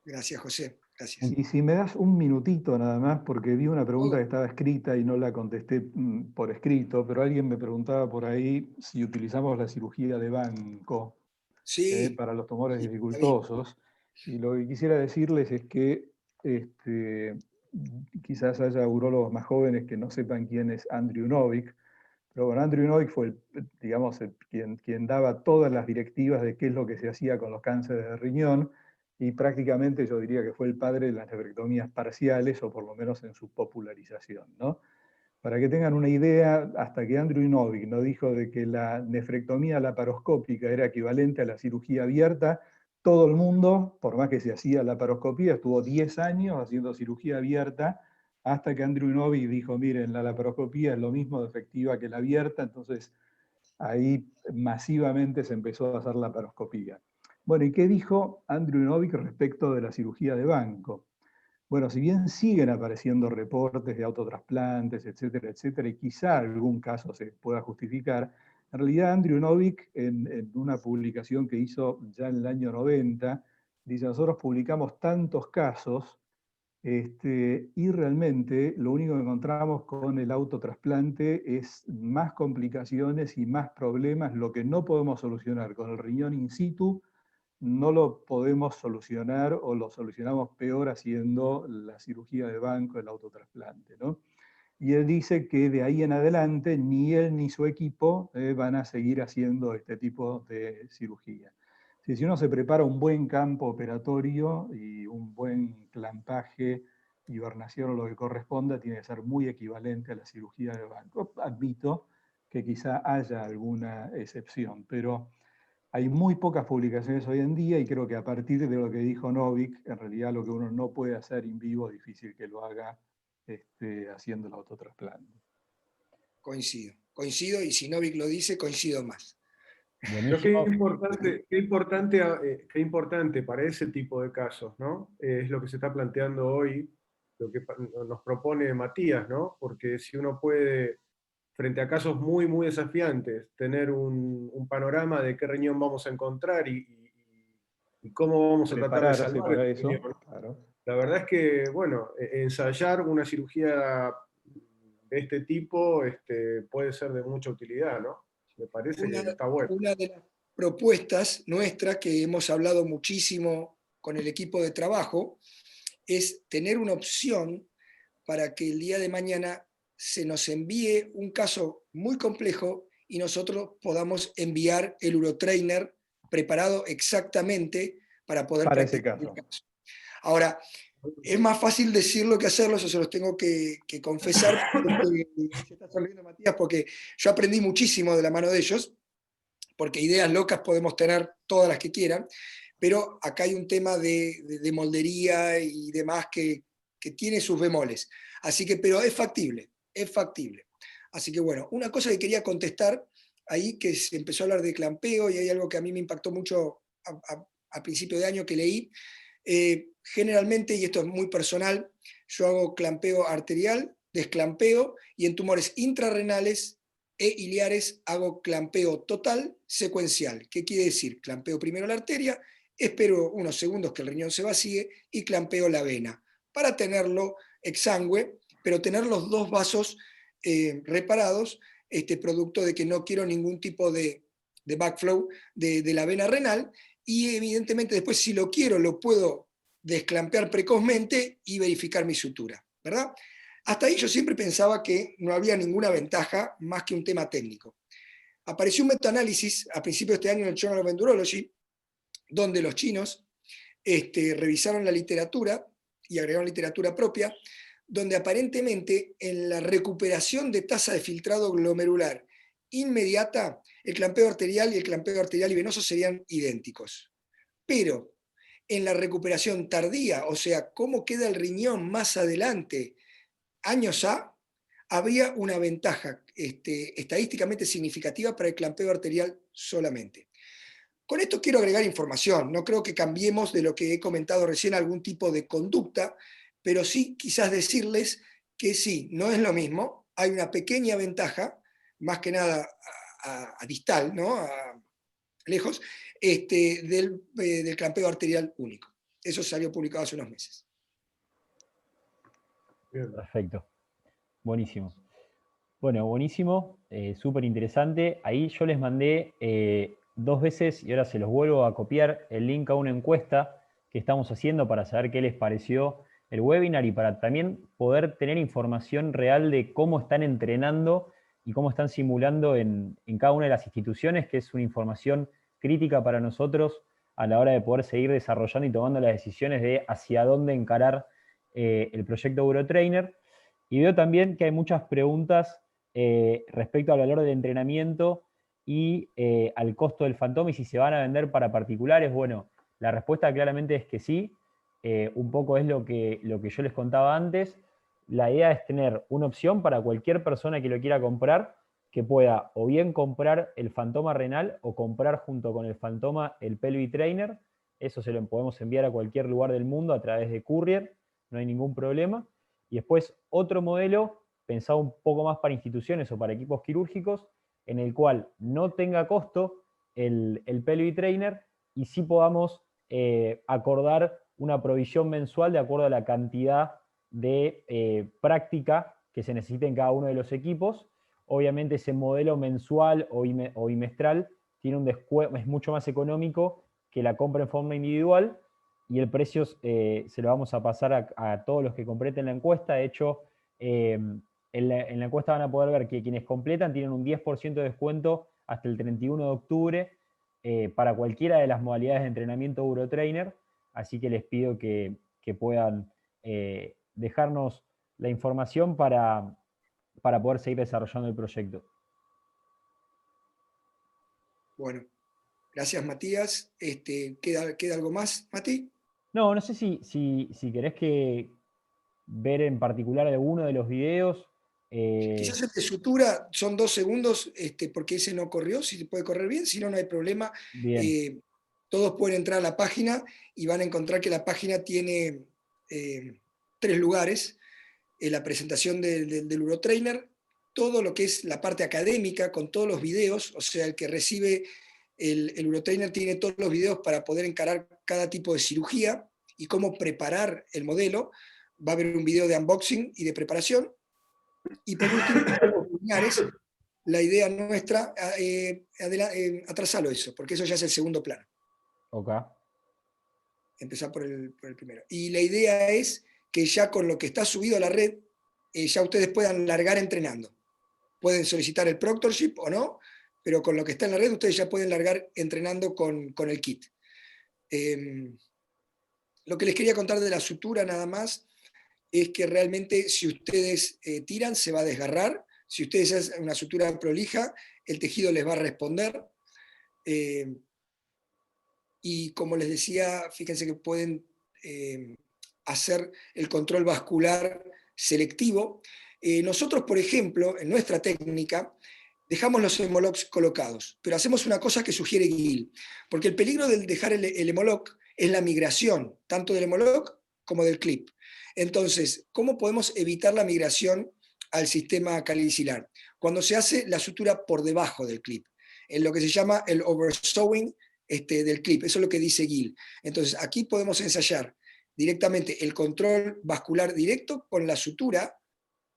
Gracias, José. Gracias. Y si me das un minutito nada más, porque vi una pregunta Oh. que estaba escrita y no la contesté por escrito, pero alguien me preguntaba por ahí si utilizamos la cirugía de banco Sí, para los tumores sí, dificultosos. Y lo que quisiera decirles es que quizás haya urólogos más jóvenes que no sepan quién es Andrew Novick, pero bueno, Andrew Novick fue, quien daba todas las directivas de qué es lo que se hacía con los cánceres de riñón, y prácticamente yo diría que fue el padre de las nefrectomías parciales, o por lo menos en su popularización, ¿no? Para que tengan una idea, hasta que Andrew Novick no dijo de que la nefrectomía laparoscópica era equivalente a la cirugía abierta, todo el mundo, por más que se hacía laparoscopía, estuvo 10 años haciendo cirugía abierta, hasta que Andrew Novick dijo, miren, la laparoscopía es lo mismo de efectiva que la abierta, entonces ahí masivamente se empezó a hacer laparoscopía. Bueno, ¿y qué dijo Andrew Novick respecto de la cirugía de banco? Bueno, si bien siguen apareciendo reportes de autotrasplantes, etcétera, etcétera, y quizá algún caso se pueda justificar, en realidad Andrew Novick, en una publicación que hizo ya en el año 90, dice, nosotros publicamos tantos casos y realmente lo único que encontramos con el autotrasplante es más complicaciones y más problemas, lo que no podemos solucionar con el riñón in situ, no lo podemos solucionar o lo solucionamos peor haciendo la cirugía de banco, el autotrasplante, ¿no? Y él dice que de ahí en adelante ni él ni su equipo van a seguir haciendo este tipo de cirugía. Si uno se prepara un buen campo operatorio y un buen clampaje, hibernación o lo que corresponda, tiene que ser muy equivalente a la cirugía de banco. Admito que quizá haya alguna excepción, pero hay muy pocas publicaciones hoy en día y creo que a partir de lo que dijo Novick, en realidad lo que uno no puede hacer in vivo es difícil que lo haga haciendo el autotrasplante. Coincido y si Novick lo dice, coincido más. Pero Buenísimo. qué importante para ese tipo de casos, ¿no? Es lo que se está planteando hoy, lo que nos propone Matías, ¿no? Porque si uno puede, frente a casos muy, muy desafiantes, tener un panorama de qué riñón vamos a encontrar y cómo vamos a tratar de Prepararse salvar para ese eso, riñón. claro. La verdad es que, bueno, ensayar una cirugía de este tipo puede ser de mucha utilidad, ¿no? Me parece que está bueno. Una de las propuestas nuestras que hemos hablado muchísimo con el equipo de trabajo es tener una opción para que el día de mañana se nos envíe un caso muy complejo y nosotros podamos enviar el Urotrainer preparado exactamente para poder Para ese practicar el caso. caso. Ahora, es más fácil decirlo que hacerlo, eso se los tengo que confesar, porque se está sonriendo Matías, porque yo aprendí muchísimo de la mano de ellos, porque ideas locas podemos tener todas las que quieran, pero acá hay un tema de moldería y demás que tiene sus bemoles. Así que, pero es factible, es factible. Así que bueno, una cosa que quería contestar ahí, que se empezó a hablar de clampeo, y hay algo que a mí me impactó mucho a principio de año que leí. Generalmente, y esto es muy personal, yo hago clampeo arterial, desclampeo, y en tumores intrarrenales e iliares hago clampeo total secuencial. ¿Qué quiere decir? Clampeo primero la arteria, espero unos segundos que el riñón se vacíe y clampeo la vena para tenerlo exangüe, pero tener los dos vasos reparados, producto de que no quiero ningún tipo de backflow de la vena renal, y evidentemente después, si lo quiero, lo puedo desclampear precozmente y verificar mi sutura, ¿verdad? Hasta ahí yo siempre pensaba que no había ninguna ventaja más que un tema técnico. Apareció un metaanálisis a principios de este año en el Journal of Endurology, donde los chinos revisaron la literatura y agregaron literatura propia, donde aparentemente en la recuperación de tasa de filtrado glomerular inmediata el clampeo arterial y el clampeo arterial y venoso serían idénticos. Pero en la recuperación tardía, o sea, cómo queda el riñón más adelante, años A, habría una ventaja estadísticamente significativa para el clampeo arterial solamente. Con esto quiero agregar información, no creo que cambiemos de lo que he comentado recién algún tipo de conducta, pero sí quizás decirles que sí, no es lo mismo, hay una pequeña ventaja, más que nada a distal, ¿no? Lejos, del clampeo arterial único. Eso salió publicado hace unos meses. Bien. Perfecto. Buenísimo. Bueno, buenísimo, súper interesante. Ahí yo les mandé 2 veces, y ahora se los vuelvo a copiar, el link a una encuesta que estamos haciendo para saber qué les pareció el webinar y para también poder tener información real de cómo están entrenando y cómo están simulando en cada una de las instituciones, que es una información crítica para nosotros a la hora de poder seguir desarrollando y tomando las decisiones de hacia dónde encarar el proyecto Eurotrainer. Y veo también que hay muchas preguntas respecto al valor del entrenamiento y al costo del Phantom y si se van a vender para particulares. Bueno, la respuesta claramente es que sí. Un poco es lo que yo les contaba antes. La idea es tener una opción para cualquier persona que lo quiera comprar, que pueda o bien comprar el Fantoma renal o comprar junto con el Fantoma el Pelvic Trainer. Eso se lo podemos enviar a cualquier lugar del mundo a través de courier, no hay ningún problema. Y después otro modelo pensado un poco más para instituciones o para equipos quirúrgicos, en el cual no tenga costo el Pelvic Trainer y sí podamos acordar una provisión mensual de acuerdo a la cantidad de práctica que se necesite en cada uno de los equipos. Obviamente ese modelo mensual o bimestral tiene es mucho más económico que la compra en forma individual, y el precio se lo vamos a pasar a todos los que completen la encuesta. De hecho, en la encuesta van a poder ver que quienes completan tienen un 10% de descuento hasta el 31 de octubre para cualquiera de las modalidades de entrenamiento Eurotrainer. Así que les pido que puedan dejarnos la información para poder seguir desarrollando el proyecto. Bueno, gracias Matías. ¿Queda algo más, Mati? No sé si querés ver en particular alguno de los videos. Quizás el de sutura son 2 segundos, porque ese no corrió, si se puede correr bien, si no, no hay problema. Bien. Todos pueden entrar a la página y van a encontrar que la página tiene 3 lugares. La presentación del Eurotrainer, todo lo que es la parte académica con todos los videos, o sea, el que recibe el Eurotrainer tiene todos los videos para poder encarar cada tipo de cirugía y cómo preparar el modelo. Va a haber un video de unboxing y de preparación. Y por último, los lineares, la idea nuestra, atrasalo eso, porque eso ya es el segundo plano. Ok. Empezar por el primero. Y la idea es que ya con lo que está subido a la red, ya ustedes puedan largar entrenando. Pueden solicitar el proctorship o no, pero con lo que está en la red ustedes ya pueden largar entrenando con el kit. Lo que les quería contar de la sutura nada más es que realmente si ustedes tiran se va a desgarrar, si ustedes hacen una sutura prolija, el tejido les va a responder. Y como les decía, fíjense que pueden hacer el control vascular selectivo. Nosotros, por ejemplo, en nuestra técnica, dejamos los hemologs colocados, pero hacemos una cosa que sugiere Gil, porque el peligro de dejar el hemolog es la migración, tanto del hemolog como del clip. Entonces, ¿cómo podemos evitar la migración al sistema calicilar? Cuando se hace la sutura por debajo del clip, en lo que se llama el oversewing del clip, eso es lo que dice Gil. Entonces, aquí podemos ensayar directamente el control vascular directo con la sutura,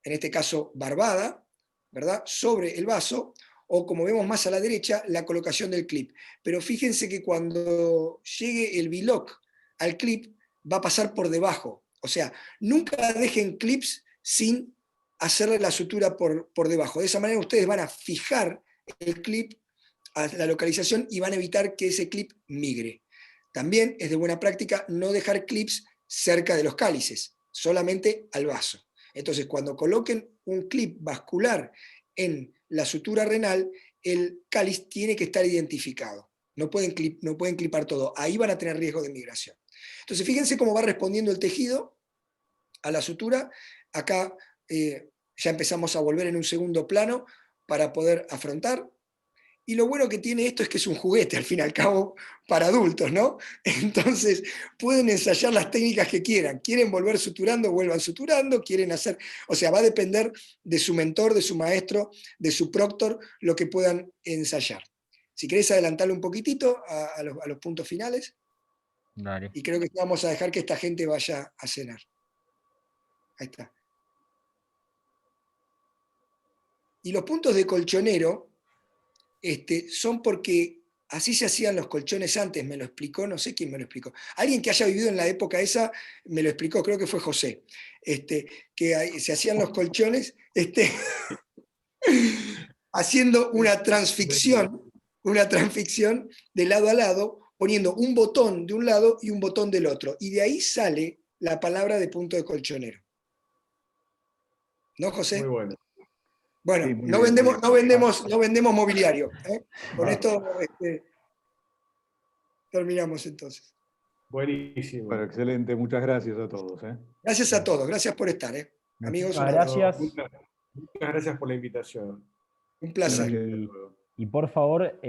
en este caso barbada, ¿verdad?, sobre el vaso, o como vemos más a la derecha, la colocación del clip. Pero fíjense que cuando llegue el V-lock al clip, va a pasar por debajo. O sea, nunca dejen clips sin hacerle la sutura por debajo. De esa manera ustedes van a fijar el clip a la localización y van a evitar que ese clip migre. También es de buena práctica no dejar clips cerca de los cálices, solamente al vaso. Entonces, cuando coloquen un clip vascular en la sutura renal, el cáliz tiene que estar identificado. No pueden clipar todo. Ahí van a tener riesgo de migración. Entonces, fíjense cómo va respondiendo el tejido a la sutura. Acá ya empezamos a volver en un segundo plano para poder afrontar. Y lo bueno que tiene esto es que es un juguete, al fin y al cabo, para adultos, ¿no? Entonces, pueden ensayar las técnicas que quieran. Quieren volver suturando, vuelvan suturando, quieren hacer... O sea, va a depender de su mentor, de su maestro, de su proctor, lo que puedan ensayar. Si querés adelantarle un poquitito a los puntos finales. Dale. Y creo que vamos a dejar que esta gente vaya a cenar. Ahí está. Y los puntos de colchonero son porque así se hacían los colchones antes, me lo explicó, no sé quién me lo explicó. Alguien que haya vivido en la época esa me lo explicó, creo que fue José, que se hacían los colchones haciendo una transficción de lado a lado, poniendo un botón de un lado y un botón del otro. Y de ahí sale la palabra de punto de colchonero. ¿No, José? Muy bueno. Bueno, Sí, muy no, bien, vendemos, muy bien. no vendemos mobiliario. Con Ah. esto terminamos entonces. Buenísimo. Bueno, excelente, muchas gracias a todos. Gracias a todos, gracias por estar. Amigos, un abrazo. Gracias. Muchas gracias por la invitación. Un placer. Y por favor,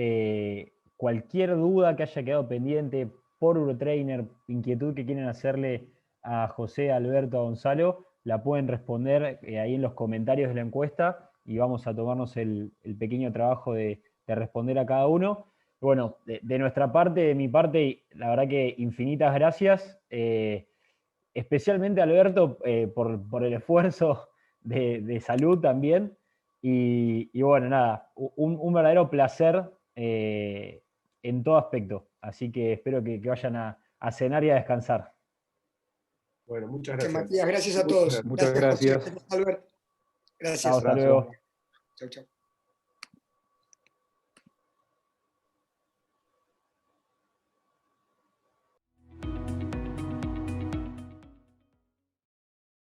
cualquier duda que haya quedado pendiente por Urotrainer, inquietud que quieren hacerle a José, Alberto, a Gonzalo, la pueden responder ahí en los comentarios de la encuesta y vamos a tomarnos el pequeño trabajo de responder a cada uno. Bueno, de nuestra parte, de mi parte, la verdad que infinitas gracias, especialmente a Alberto por el esfuerzo de salud también. Y bueno, nada, un verdadero placer en todo aspecto. Así que espero que vayan a cenar y a descansar. Bueno, muchas Gracias, gracias. Matías, gracias a todos. Muchas gracias. José, gracias, Albert. Gracias. Chao, hasta luego. Chau, chau.